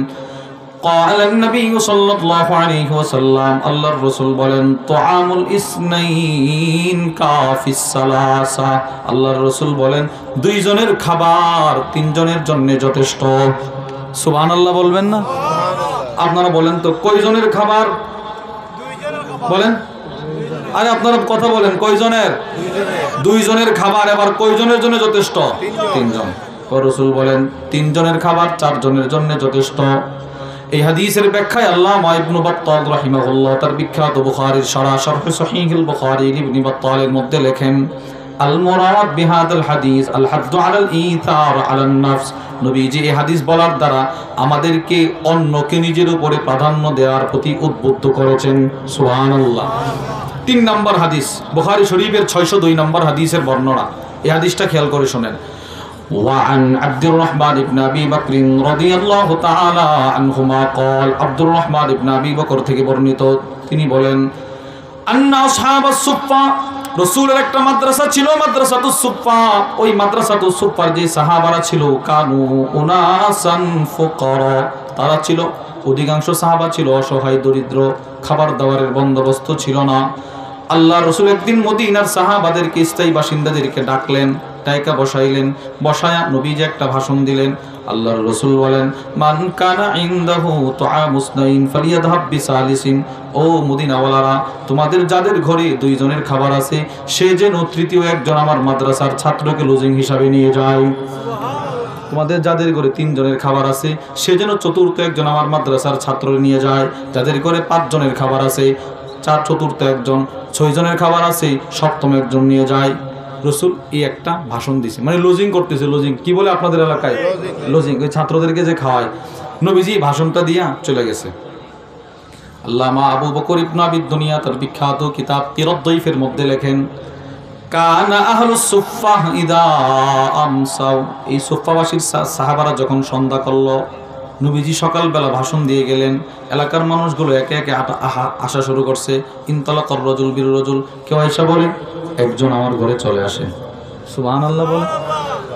[SPEAKER 1] قال النبي صلى الله عليه وسلم, আল্লাহর রাসূল বলেন তুআমুল ইসনাইন কাফিস সালাসা, আল্লাহর রাসূল বলেন 2 জনের খাবার 3 জনের জন্য যথেষ্ট। সুবহানাল্লাহ বলবেন না? আপনারা বলেন তো কয়জনের খাবার? 2 জনের বলেন। আরে আপনারা কথা বলেন, কয়জনের? 2 জনের খাবার। এবার কয়জনের জন্য যথেষ্ট? 3 জন। রাসূল বলেন 3 জনের খাবার 4 জনের জন্য যথেষ্ট। এই হাদিসের ব্যাখ্যায় আল্লামা ইবনে বাত্তাল রাহিমাহুল্লাহ তার বিখ্যাত বুখারীর শরহ সহিহুল বুখারী ইবনে বাত্তালের মধ্যে লেখেন আল মুরাদ বিহাদাল হাদিস আল হাদ্দু আলাল ইথার আলান নাফস। নবীজি এই হাদিস বলার দ্বারা আমাদেরকে অন্যকে নিজের উপরে প্রাধান্য দেওয়ার প্রতি উদ্বুদ্ধ করেছেন। সুবহানাল্লাহ। 3 নম্বর হাদিস, বুখারী শরীফের 602 নম্বর হাদিসের বর্ণনা। এই হাদিসটা খেয়াল করে শুনেন। وعن عبد الرحمن بن أبي بكر رضي الله تعالى عنهما قال عبد الرحمن بن أبي بكر থেকে বর্ণিত, তিনি বলেন আন্না আসহাবাস সুফফা, রাসূলের একটা মাদ্রাসা ছিল, মাদ্রাসাতুস সুফফা। ওই মাদ্রাসাতুস সুফফার যে সাহাবারা ছিল, কানু উনাসান ফুকারা, তারা ছিল, অধিকাংশ সাহাবা ছিল অসহায় দরিদ্র, খাবার দাবারের বন্দোবস্ত ছিল না। আল্লাহ রাসূল একদিন মদিনার সাহাবাদেরকে, স্থায়ী বাসিন্দাদেরকে ডাকলেন, টাইকা বসাইলেন, বসায়া নবীজি একটা ভাষণ দিলেন। আল্লাহর রাসূল বলেন, মান কানা ইনদাহু তুআমুস নাইন ফালিয়াযহাব বিসালিসিন, ও মদিনাওয়ালারা, তোমাদের যাদের ঘরে 2 জনের খাবার আছে, সে যেন তৃতীয় একজন আমার মাদ্রাসার ছাত্রকে লজিং হিসাবে নিয়ে যায়। তোমাদের যাদের ঘরে 3 জনের খাবার আছে, সে যেন চতুর্থ একজন আমার মাদ্রাসার ছাত্র নিয়ে যায়। যাদের ঘরে 5 জনের খাবার আছে, চতুর্থ একজন, 6 জনের খাবার আছে, সপ্তম একজন নিয়ে যায়। রসুল এই একটা ভাষণ দিছে, মানে লজিং করতেছে। লজিং কি বলে আপনাদের এলাকায়? লজিং, ওই ছাত্রদেরকে যে খাওয়ায়। নবীজি ভাষণটা দিয়া চলে গেছে। আল্লামা আবু বকর ইবনে আবি দুনিয়া তার বিখ্যাত কিতাব তিরাদ দাইফের মধ্যে লেখেন, কানা আহলুস সুফফাহ ইদা আমসাউ, এই সুফফাবাসীর সাহাবারা যখন সন্ধ্যা করলো, নবীজি সকালবেলা ভাষণ দিয়ে গেলেন। এলাকার মানুষগুলো একে একে আসা শুরু করছে। ইনতালাকার রাজুল বির রাজুল, কেউ আয়েশা বলে, একজন আমার ঘরে চলে আসে। সুবহানাল্লাহ বলে।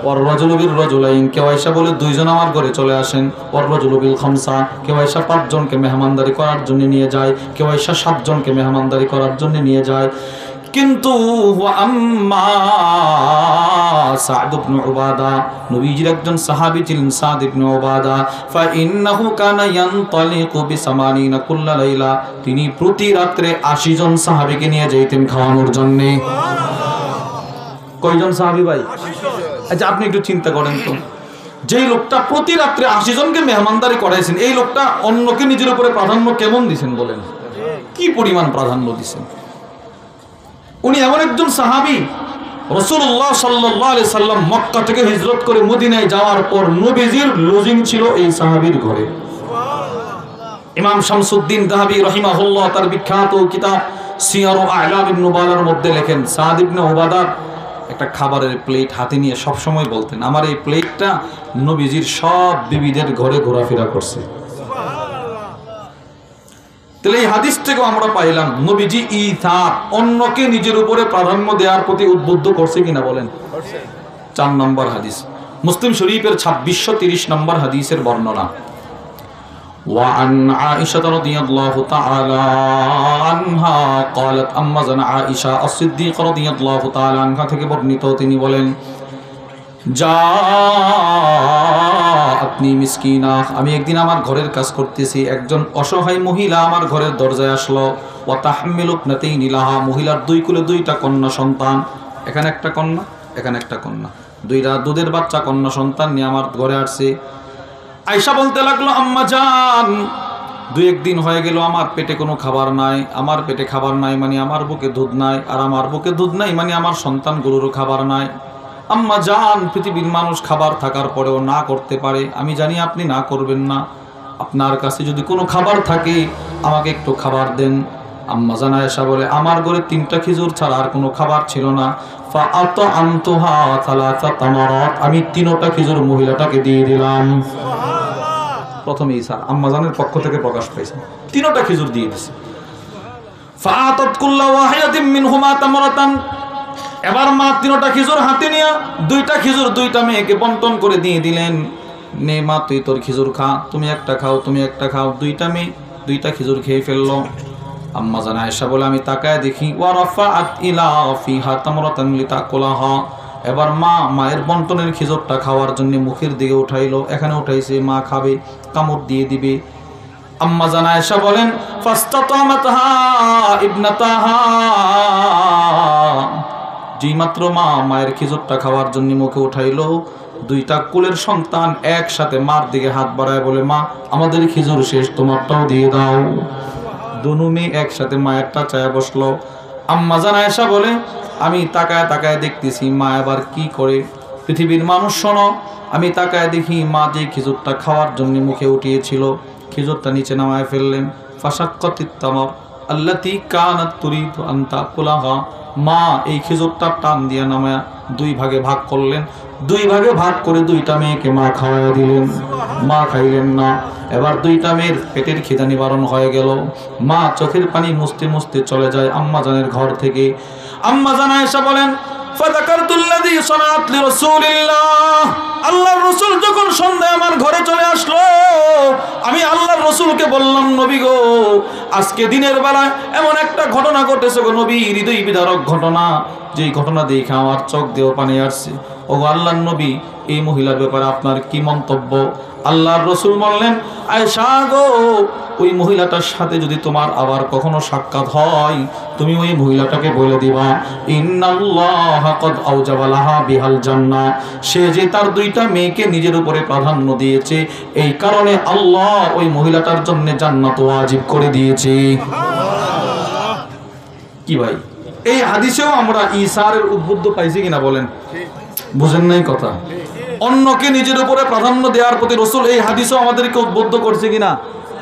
[SPEAKER 1] ওয়ার রাজুল বির রাজুলাইন, কেউ আয়েশা বলে 2 জন আমার ঘরে চলে আসেন। ওয়ার রাজুল বিল খামসা, কেউ আয়েশা 5 জনকে মেহমানদারি করার জন্য নিয়ে যায়। কেউ আয়েশা 7 জনকে মেহমানদারি করার জন্য নিয়ে যায়। কিন্তু আম্মা সাদ ইবনে উবাদা, নবীজির একজন সাহাবী ছিলেন সাদ ইবনে উবাদা, ফাইন্নাহু কানা ইয়ানতালিকু বি80 কুল্লা লাইলা, তিনি প্রতি রাতে 80 জন সাহাবীকে নিয়ে যাইতেন খাওয়ানোর জন্য। কয়জন সাহাবী ভাই? 80 জন। আচ্ছা আপনি একটু চিন্তা করেন তো, যেই লোকটা প্রতি রাতে 80 জনকে মেহমানদারি করাইছেন, এই লোকটা অন্যকে নিজের উপরে প্রাধান্য কেমন দিবেন বলেন? কি পরিমাণ প্রাধান্য দিবেন? উনি এমন একজন সাহাবী, রাসূলুল্লাহ সাল্লাল্লাহু আলাইহি সাল্লাম মক্কা থেকে হিজরত করে মদিনায় যাওয়ার পর নবীজির লজিং ছিল এই সাহাবীর ঘরে। ইমাম শামসুদ্দিন যাহাবী রাহিমাহুল্লাহ তার বিখ্যাত কিতাব সিয়ারু আ'লামিন নুবালার মধ্যে লেখেন, সাদ ইবনে উবাদার একটা খাবারের প্লেট হাতে নিয়ে সব সময় বলতেন, আমার এই প্লেটটা নবীজির সব বিবিদের ঘরে ঘোরাফেরা করছে। তাহলে এই হাদিস থেকেও আমরা পাইলাম নবীজি ইথার, অন্যকে নিজের উপরে প্রাধান্য দেওয়ার প্রতি উদ্বুদ্ধ করছে কিনা বলেন? 4 নম্বর হাদিস, মুসলিম শরীফের 2630 নম্বর হাদিসের বর্ণনা। وعن عائشة رضي الله تعالى عنها قالت أما زن عائشة الصديقة رضي الله تعالى عنها থেকে বর্ণিত, তিনি বলেন, জাআতনি মিসকিনা, আমি একদিন আমার ঘরের কাজ করতেছি, একজন অসহায় মহিলা আমার ঘরের দরজায় আসলো। ওয়া তাহমিলু ইবনাতাইনি লাহা, মহিলার 2 কোলে 2টা কন্যা সন্তান, এখানে একটা কন্যা, এখানে একটা কন্যা, 2টা দুধের বাচ্চা কন্যা সন্তান নিয়ে আমার ঘরে আসছে। আয়েশা বলতে লাগলো, আম্মা জান, 2-1 দিন হয়ে গেল আমার পেটে কোনো খাবার নাই। আমার পেটে খাবার নাই মানে আমার বুকে দুধ নাই, আর আমার বুকে দুধ নাই মানে আমার সন্তানগুলোরও খাবার নাই। আম্মা জান, পৃথিবীর মানুষ খাবার থাকার পরেও না করতে পারে, আমি জানি আপনি না করবেন না, আপনার কাছে যদি কোনো খাবার থাকে আমাকে একটু খাবার দেন। আম্মা জান আয়েশা বলে, আমার ঘরে 3টা খেজুর ছাড়া আর কোনো খাবার ছিল না। ফাআতাআনতুহা 3 তামারাত, আমি 3টা খেজুর মহিলাটাকে দিয়ে দিলাম। প্রথমে ঈসা আম্মা জানের পক্ষ থেকে প্রকাশ পাইছে, 3টা খেজুর দিয়ে দিয়েছে। ফাআতাত কুল্লা ওয়াহিদাতিন মিনহুমা তামারাতান, এবার মা 3টা খেজুর হাতে নিয়ে 2টা খেজুর 2টা মেয়েকে বন্টন করে দিয়ে দিলেন। নে মা, তুই তোর খেজুর খা, তুমি একটা খাও, তুমি একটা খাও। 2টা মেয়ে 2টা খেজুর খেয়ে ফেললো। আম্মা জান আয়েশা বলে, আমি তাকায় দেখি, ওয়া রাফাআত ইলা ফিহা তামরাতান লিতাকুলাহা, এবার মা মায়ের বন্টনের খেজুরটা খাওয়ার জন্য মুখের দিকে উঠাইলো, এখানে উঠাইছে, মা খাবে, কামড় দিয়ে দিবে। আম্মা জান আয়েশা বলেন, ফাস্তাতামাতহা ইবনাতাহা, যেই মাত্র মা মায়ের খেজুরটা খাওয়ার জন্য মুখে উঠাইলো, 2টা কোলের সন্তান একসাথে মার দিকে হাত বাড়ায় বলে, মা আমাদের খেজুর শেষ, তোমারটাও দিয়ে দাও। 2 মেয়ে একসাথে মায়েরটা চায়া বসলো। আম্মা জান আয়েশা বলে, আমি তাকায় তাকায় দেখতেছি মা আবার কি করে। পৃথিবীর মানুষ শোনো, আমি তাকায় দেখি মা যে খেজুরটা খাওয়ার জন্য মুখে উঠিয়েছিল খেজুরটা নিচে নামায় ফেললেন। ফাশাক্কাতিত তামার আল্লাতী কানাত তুরিদু আন তাকুলাহা, মা এই খেজুরটা টান দিয়ে নামায় দুই ভাগে ভাগ করলেন। দুই ভাগে ভাগ করে দুইটা মেয়েকে মা খাওয়াইয়া দিলেন। মা খাইলেন না। এবার দুইটা মেয়ের পেটের খিদা নিবারণ হয়ে গেল। মা চোখের পানি মুছতে মুছতে চলে যায় আম্মা জানের ঘর থেকে। আম্মা জান আয়েশা বলেন, ফাযাকারতুল্লাযী সানাআত লিরাসূলিল্লাহ, আল্লাহর রাসূল যখন সন্ধ্যায় আমার ঘরে চলে আসলো, আমি আল্লাহর রাসূলকে বললাম, নবী গো, আজকে দিনের বেলায় এমন একটা ঘটনা ঘটেছে গো নবী, হৃদয় বিদারক ঘটনা, যেই ঘটনা দেখে আমার চোখ দিয়েও পানি আসছে। ও আল্লাহর নবী, এই মহিলার ব্যাপারে আপনার কি মন্তব্য? আল্লাহর রাসূল বললেন, আয়েশা গো, ওই মহিলাটার সাথে যদি তোমার আবার কখনো সাক্ষাৎ হয়, তুমি ওই মহিলাটাকে বলে দিবা, ইন্নাল্লাহা কদ আওজাবা লাহা বিহাল জান্নাহ, সে যে তার দুইটা মেয়েকে নিজের উপরে প্রাধান্য দিয়েছে, এই কারণে আল্লাহ ওই মহিলাটার জন্য জান্নাত ওয়াজিব করে দিয়েছে। কি ভাই, এই হাদিসেও আমরা ঈসারের উদ্বুদ্ধ পাইছি কিনা বলেন? বুঝেন নাই কথা? অন্যকে নিজের উপরে প্রাধান্য দেওয়ার প্রতি রাসূল এই হাদিসও আমাদেরকে উদ্বুদ্ধ করছে কিনা?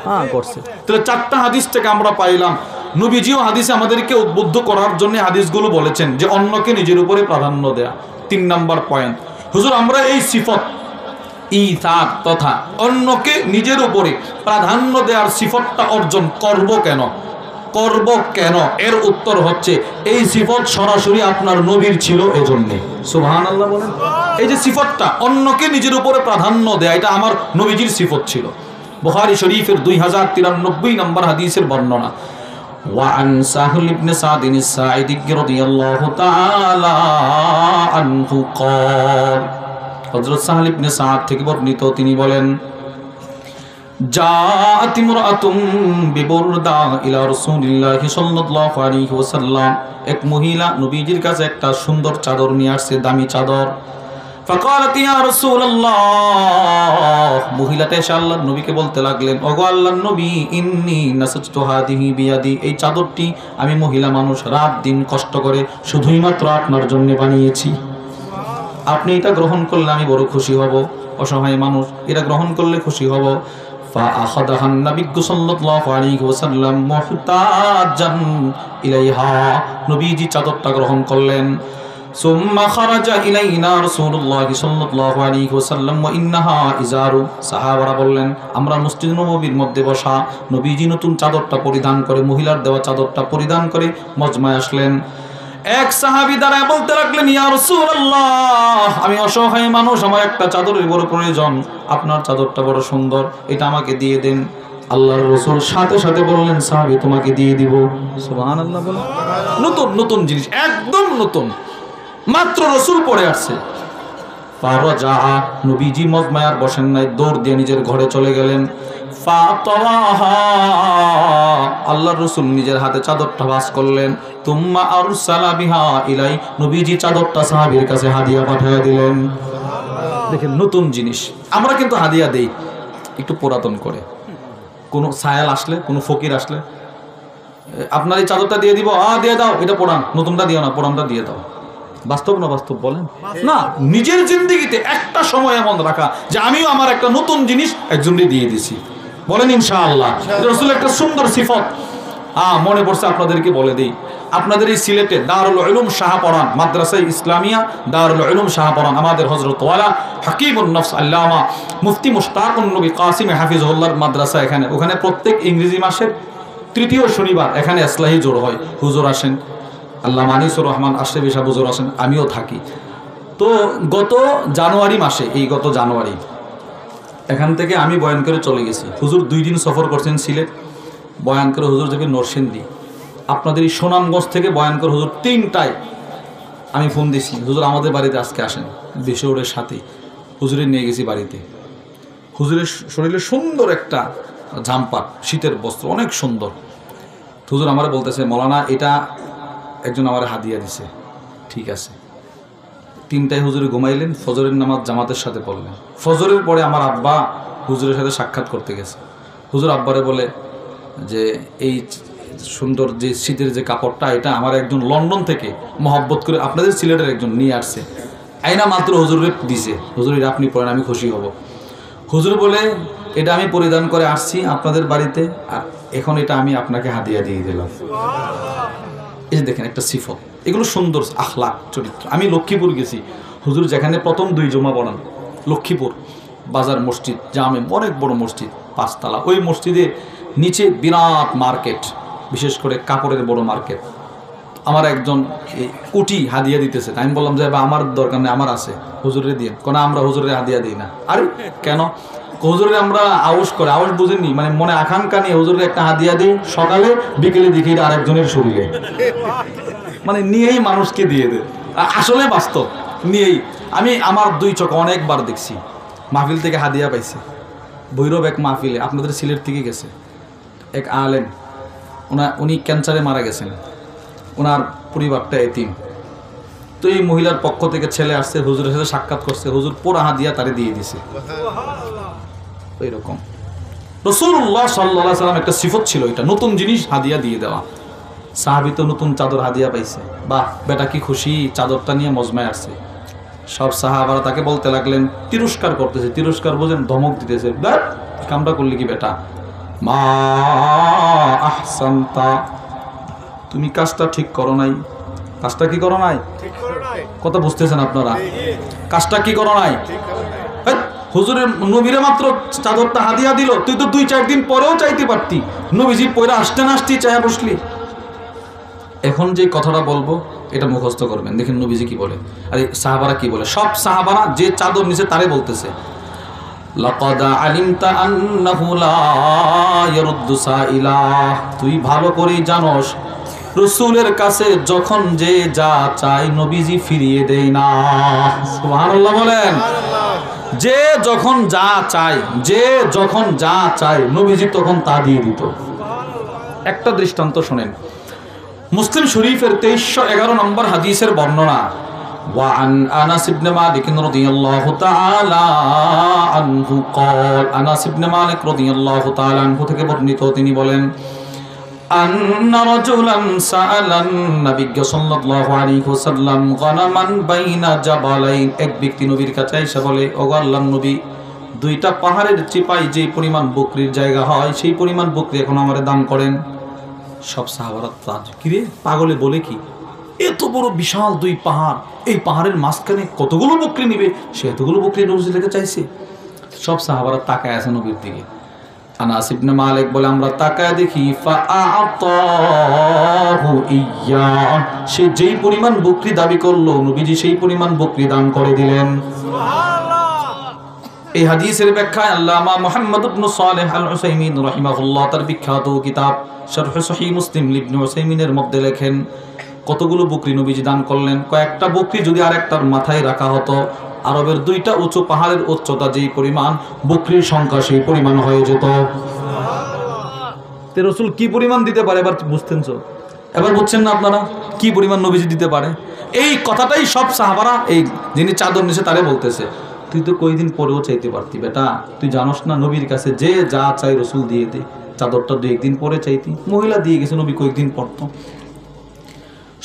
[SPEAKER 1] হ্যাঁ, করছে। তাহলে চারটা হাদিস থেকে আমরা পাইলাম নবীজিও হাদিসে আমাদেরকে উদ্বুদ্ধ করার জন্য হাদিসগুলো বলেছেন যে অন্যকে নিজের উপরে প্রাধান্য দেয়া। 3 নাম্বার পয়েন্ট, হুজুর আমরা এই সিফত ঈসার তথা অন্যকে নিজের উপরে প্রাধান্য দেওয়ার সিফতটা অর্জন করব কেন? করব কেন? এর উত্তর হচ্ছে এই সিফত সরাসরি আপনার নবীর ছিল, এজন্য। সুবহানাল্লাহ বলেন। এই যে সিফতটা অন্যকে নিজের উপরে প্রাধান্য দেয়া, এটা আমার নবীজির সিফত ছিল। বুখারী শরীফের 2093 নম্বর হাদিসের বর্ণনা। وعن سهل بن سعد الساعدي رضي الله تعالى عنه قال, হযরত সাহল ইবনে সাদ থেকে বর্ণিত, তিনি বলেন, জাআত ইমরাতুম বিবুরদা ইলা রাসূলিল্লাহি সাল্লাল্লাহু আলাইহি ওয়াসাল্লাম, এক মহিলা নবীজির কাছে একটা সুন্দর চাদর নিয়ে আসছে, দামি চাদর। ফাকালাত ইয়া রাসূলুল্লাহ, মহিলাটা এসে আল্লাহর নবীকে বলতে লাগলেন, ওগো আল্লাহর নবী, ইন্নী নাসাজতু হাদিহি বিয়াদি, এই চাদরটি আমি মহিলা মানুষ রাত দিন কষ্ট করে শুধুই মাত্র আপনার জন্য বানিয়েছি। আপনি এটা গ্রহণ করলে আমি বড় খুশি হব। অসহায় মানুষ, এটা গ্রহণ করলে খুশি হব। فأخذها النبي صلى الله عليه وسلم محتاجا إليها, নবীজি চাদরটা গ্রহণ করলেন। ثم خرج إلينا رسول الله صلى الله عليه وسلم وإنها إزار, সাহাবারা বললেন, আমরা মসজিদ নববীর মধ্যে বসা, নবীজি নতুন চাদরটা পরিধান করে, মহিলার দেওয়া চাদরটা পরিধান করে মজমায় আসলেন। এক সাহাবী দাঁড়ায় বলতে লাগলেন, ইয়া রাসূলুল্লাহ, আমি অসহায় মানুষ, আমার একটা চাদরের বড় প্রয়োজন, আপনার চাদরটা বড় সুন্দর, এটা আমাকে দিয়ে দেন। আল্লাহর রাসূল সাথে সাথে বললেন, সাহাবী তোমাকে দিয়ে দিব। সুবহানাল্লাহ বলেন। নতুন নতুন জিনিস, একদম নতুন, মাত্র রাসূল পরে আসছে। ফারাজা, নবীজি মজমায়ার বসেন নাই, দৌড় দিয়ে নিজের ঘরে চলে গেলেন। ফাতাওয়াহা, আল্লাহর রাসূল নিজের হাতে চাদরটা ভাঁজ করলেন। তুম্মা আরসালা বিহা ইলাই, নবীজি চাদরটা সাহাবীর কাছে হাদিয়া পাঠিয়ে দিলেন। দেখেন নতুন জিনিস, আমরা কিন্তু হাদিয়া দেই একটু পুরাতন করে। কোনো সায়াল আসলে, কোনো ফকির আসলে, আপনার এই চাদরটা দিয়ে দিব, দিয়ে দাও, এটা পুরান, নতুনটা দিও না, পুরানটা দিয়ে দাও। বাস্তব না বাস্তব বলেন? না, নিজের জিন্দেগিতে একটা সময় এমন রাখা যে আমিও আমার একটা নতুন জিনিস একজনকে দিয়ে দিছি। বলেন ইনশাআল্লাহ। রাসূলের একটা সুন্দর সিফত। মনে পড়ছে, আপনাদেরকে বলে দেই, আপনাদের এই সিলেটে দারুল উলুম শাহপরান মাদ্রাসা ইসলামিয়া দারুল উলুম শাহপরান, আমাদের হযরত ওয়ালা হাকিমুন নফস আল্লামা মুফতি মুশতাকুন নবী কাসিম হাফিজুল্লাহর মাদ্রাসা এখানে। ওখানে প্রত্যেক ইংরেজি মাসের 3য় শনিবার এখানে ইসলাহি জোড় হয়। হুজুর আসেন, আল্লামা আনিসুর রহমান আশরাফি সাহেব হুজুর আসেন, আমিও থাকি। তো গত জানুয়ারি মাসে, এই গত জানুয়ারি, এখান থেকে আমি বয়ান করে চলে গেছি। হুজুর 2 দিন সফর করছেন সিলেট, বয়ান করে হুজুর যাবে নরসিংদী। আপনাদের এই সুনামগঞ্জ থেকে বয়ান করে হুজুর 3টায় আমি ফোন দিছি, হুজুর আমাদের বাড়িতে আজকে আসেন। বেশরের সাথে হুজুরে নিয়ে গেছি বাড়িতে। হুজুরের শরীরে সুন্দর একটা জাম্পার, শীতের বস্ত্র, অনেক সুন্দর। হুজুর আমার বলতেছে, মৌলানা এটা একজন আমার হাদিয়া দিছে। ঠিক আছে। 3টায় হুজুরে ঘুমাইলেন, ফজরের নামাজ জামাতের সাথে পড়লেন। ফজরের পরে আমার আব্বা হুজুরের সাথে সাক্ষাৎ করতে গেছে। হুজুর আব্বারে বলে যে এই সুন্দর যে শীতের যে কাপড়টা, এটা আমার একজন লন্ডন থেকে মহব্বত করে আপনাদের সিলেটের একজন নিয়ে আসছে, আইনা মাত্র হুজুরের দিছে, হুজুর এটা আপনি পরেন, আমি খুশি হব। হুজুর বলে এটা আমি পরিধান করে আসছি আপনাদের বাড়িতে, আর এখন এটা আমি আপনাকে হাদিয়া দিয়ে দিলাম। এই যে দেখেন একটা সিফত, এগুলো সুন্দর আখলাক চরিত্র। আমি লক্ষ্মীপুর গেছি, হুজুর যেখানে প্রথম 2 জুমা পড়ান, লক্ষ্মীপুর বাজার মসজিদ, জামে অনেক বড় মসজিদ, 5 তলা। ওই মসজিদে নিচে বিরাট মার্কেট, বিশেষ করে কাপড়ের বড় মার্কেট। আমার একজন কোটি হাদিয়া দিতেছে, আমি বললাম যে আমার দরকার নেই, আমার আছে, হুজুরে দিয়ে। কেন আমরা হুজুরের হাদিয়া দিই না? আরে কেন? হুজুরের আমরা আউশ করে, আউশ বুঝেননি, মানে মনে আকাঙ্ক্ষা নিয়ে হুজুরের একটা হাদিয়া দিই, সকালে বিকেলে দেখি আরেকজনের শরীরে, মানে নিয়েই মানুষকে দিয়ে দেয়। আসলে বাস্তব নিয়েই। আমি আমার 2 চোখে অনেকবার দেখছি, মাহফিল থেকে হাদিয়া পাইছে। ভৈরব এক মাহফিলে, আপনাদের সিলেট থেকে গেছে এক আলেম, উনি ক্যান্সারে মারা গেছেন, ওনার পরিবারটা এতিম। তো এই মহিলার পক্ষ থেকে ছেলে আসছে, হুজুরের সাথে সাক্ষাৎ করছে, হুজুর পুরা হাদিয়া তারে দিয়ে দিছে। ওইরকম রাসূলুল্লাহ সাল্লাল্লাহু আলাইহি ওয়াসাল্লাম একটা সিফত ছিল, এটা নতুন জিনিস হাদিয়া দিয়ে দেওয়া। সাহাবী তো নতুন চাদর হাদিয়া পাইছে, বাহ বেটা কি খুশি, চাদরটা নিয়ে মজমায় আসছে। সব সাহাবারা তাকে বলতে লাগলেন, তিরস্কার করতেছে, তিরস্কার বোঝেন, ধমক দিতেছে, কামটা করলি কি বেটা, মা আহসানতা, তুমি কাজটা ঠিক করো নাই। কাজটা কি করো নাই? কথা বুঝতেছেন আপনারা? কাজটা কি করো নাই? হুজুরের নবীরে মাত্র চাদরটা হাদিয়া দিল, তুই তো 2-4 দিন পরেও চাইতে পারতি, নবীজি পয়রা আসতে না আসতেই চায়া বসলি। এখন যে কথাটা বলবো এটা মুখস্থ করবেন, দেখেন নবীজি কি বলে, আরে সাহাবারা কি বলে। সব সাহাবারা যে চাদর নিচে তারে বলতেছে, লাকাদ আলিমতা আন্নাহু লা ইয়ারুদ্দু সাইলা, তুই ভালো করেই জানোস রাসূলের কাছে যখন যে যা চায় নবীজি ফিরিয়ে দেয় না। সুবহানাল্লাহ বলেন। যে যখন যা চায়, যে যখন যা চায় নবীজি তখন তা দিয়ে দিত। একটা দৃষ্টান্ত শুনেন, মুসলিম শরীফের 2311 নম্বর হাদিসের বর্ণনা। وعن أنس بن مالك رضي الله تعالى عنه قال, أنس بن مالك رضي الله تعالى عنه থেকে বর্ণিত, তিনি বলেন, أن رجلا سأل النبي صلى الله عليه وسلم غنما بين جبلين, এক ব্যক্তি নবীর কাছে এসে বলে, ওগো আল্লাহর নবী, 2টা পাহাড়ের চিপায় যে পরিমাণ বকরির জায়গা হয় সেই পরিমাণ বকরি এখন আমারে দান করেন। সব সাহাবারা তাজ্জুব, কি রে পাগলে বলে কি, এত বড় বিশাল 2 পাহাড়, এই পাহাড়ের মাঝখানে কতগুলো বকরি নিবে, সে এতগুলো বকরি নবীর কাছে চাইছে। সব সাহাবারা তাকায় আছে নবীর দিকে। আনাস ইবনে মালিক বলে, আমরা তাকায় দেখি, ফাআতাহু ইয়্যা, সে যেই পরিমাণ বকরি দাবি করলো নবীজি সেই পরিমাণ বকরি দান করে দিলেন। সুবহানাল্লাহ। এই হাদিসের ব্যাখ্যায় আল্লামা মুহাম্মদ ইবনে সালেহ আল উসাইমিন রাহিমাহুল্লাহ তার বিখ্যাত কিতাব শারহ সহিহ মুসলিম ইবনে উসাইমিনের মধ্যে লেখেন, কতগুলো বকরি নবীজি দান করলেন। কয়েকটা বকরি যদি আরেকটার মাথায় রাখা হতো, আরবের 2টা উঁচু পাহাড়ের উচ্চতা যেই পরিমাণ, বকরির সংখ্যা সেই পরিমাণ হয়ে যেত। তে রাসূল কি পরিমাণ দিতে পারে এবার বুঝতেন তো? এবার বুঝছেন না আপনারা কি পরিমাণ নবীজি দিতে পারে? এই কথাটাই সব সাহাবারা এই যিনি চাদর নিচে তারে বলতেছে, তুই তো কয়েকদিন পরেও চাইতে পারতি বেটা, তুই জানোস না নবীর কাছে যে যা চাই রাসূল দিয়ে দে, চাদরটা 2-1 দিন পরে চাইতি, মহিলা দিয়ে গেছে, নবী কয়েকদিন পরতো।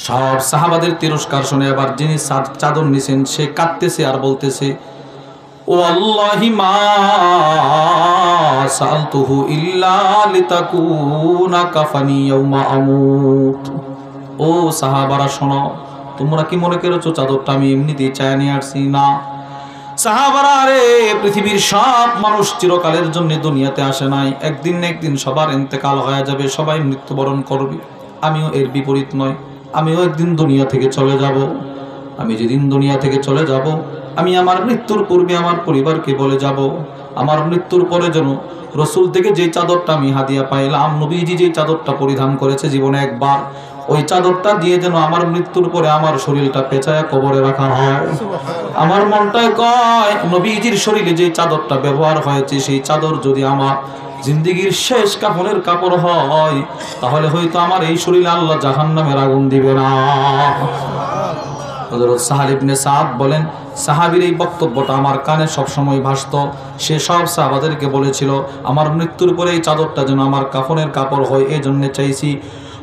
[SPEAKER 1] সব সাহাবাদের তিরস্কার শুনে এবার যিনি চাদর নিছেন সে কাঁদতেছে আর বলতেছে, ও আল্লাহি মা সালতুহু ইল্লা লিতাকুনা কাফানি ইয়াউমা আমুত। ও সাহাবারা শোনো, তোমরা কি মনে করেছো চাদরটা আমি এমনিতেই চায় নিয়ে আসছি? না সাহাবারা, আরে পৃথিবীর সব মানুষ চিরকালের জন্য দুনিয়াতে আসে নাই, একদিন না একদিন সবার ইন্তেকাল হয়ে যাবে, সবাই মৃত্যুবরণ করবে। আমিও এর বিপরীত নয়, আমিও একদিন দুনিয়া থেকে চলে যাব। আমি যেদিন দুনিয়া থেকে চলে যাব, আমি আমার মৃত্যুর পূর্বে আমার পরিবারকে বলে যাব, আমার মৃত্যুর পরে যেন রাসূল থেকে যে চাদরটা আমি হাদিয়া পাইলাম, নবীজি যে চাদরটা পরিধান করেছে জীবনে একবার, ওই চাদরটা দিয়ে যেন আমার মৃত্যুর পরে আমার শরীরটা পেঁচায়া কবরে রাখা হয়। আমার মনটায় কয়, নবীজির শরীরে যে চাদরটা ব্যবহার হয়েছে সেই চাদর যদি আমার জিন্দেগীর শেষ কাফনের কাপড় হয়, তাহলে হয়তো আমার এই শরীরে আল্লাহ জাহান্নামের আগুন দিবে না। হযরত সাহাল ইবনে সাদ বলেন, সাহাবীর এই বক্তব্যটা আমার কানে সবসময় ভাসত। সে সব সাহাবাদেরকে বলেছিল, আমার মৃত্যুর পরে এই চাদরটা যেন আমার কাফনের কাপড় হয়, এই জন্য চাইছি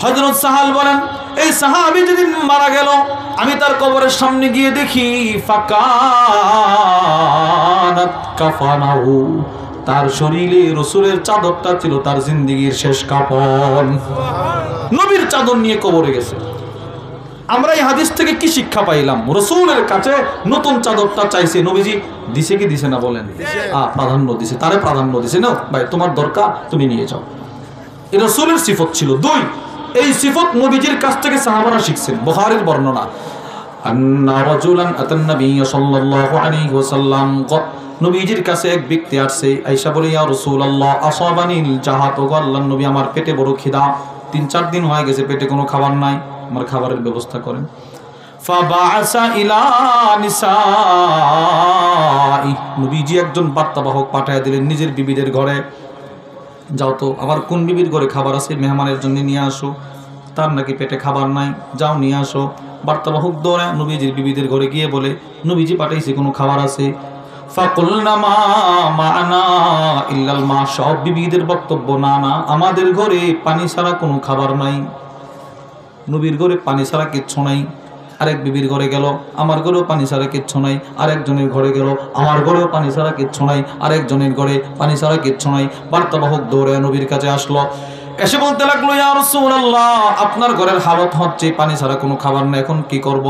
[SPEAKER 1] হযরত সাহাল বলেন, এই সাহাবী যেদিন মারা গেল আমি তার কবরের সামনে গিয়ে দেখি ফাকানাত কাফানাহু, তার শরীরে রাসূলের চাদরটা ছিল তার জিন্দেগীর শেষ কাফন। নবীর চাদর নিয়ে কবরে গেছে। আমরা এই হাদিস থেকে কি শিক্ষা পাইলাম? রাসূলের কাছে নতুন চাদরটা চাইছে, নবীজি দিছে কি দিছে না বলেন? প্রাধান্য দিছে, তারে প্রাধান্য দিছে, না ভাই তোমার দরকার তুমি নিয়ে যাও। এই রাসূলের সিফত ছিল। 2, এই সিফত নবীজির কাছ থেকে সাহাবারা শিখছেন। বুখারীর বর্ণনা, আন্না রাজুলান আতান নবী সাল্লাল্লাহু আলাইহি ওয়াসাল্লাম, নবীজির কাছে এক ব্যক্তি আসছে, আয়েশা বলে, ইয়া রাসূলুল্লাহ আসাবানিল জাহাত, ও আল্লাহর নবী আমার পেটে বড় খিদা, 3-4 দিন হয়ে গেছে পেটে কোনো খাবার নাই, আমার খাবারের ব্যবস্থা করেন। ফাবাআসা ইলা নিসাই, নবীজি একজন বার্তাবাহক পাঠিয়ে দিলেন নিজের বিবিদের ঘরে, যাও তো আমার কোন বিবির ঘরে খাবার আছে মেহমানের জন্য নিয়ে আসো, তার নাকি পেটে খাবার নাই, যাও নিয়ে আসো। বার্তাবাহক দৌড়ে নবীজির বিবিদের ঘরে গিয়ে বলে, নবীজি পাঠাইছে কোনো খাবার আছে? ফাকুলনা মা মানা ইল্লাল মা, সব বিবিদের বক্তব্য, না না আমাদের ঘরে পানি ছাড়া কোনো খাবার নাই, নবীর ঘরে পানি ছাড়া কিচ্ছু নাই। আরেক বিবির ঘরে গেল, আমার ঘরেও পানি ছাড়া কিচ্ছু নাই। আরেকজনের ঘরে গেল, আমার ঘরেও পানি ছাড়া কিচ্ছু নাই। আরেকজনের ঘরে পানি ছাড়া কিচ্ছু নাই। বার্তাবাহক দৌড়ে নবীর কাছে আসলো, এসে বলতে লাগলো, ইয়া রাসূলুল্লাহ আপনার ঘরের হালত হচ্ছে পানি ছাড়া কোনো খাবার নাই, এখন কি করব?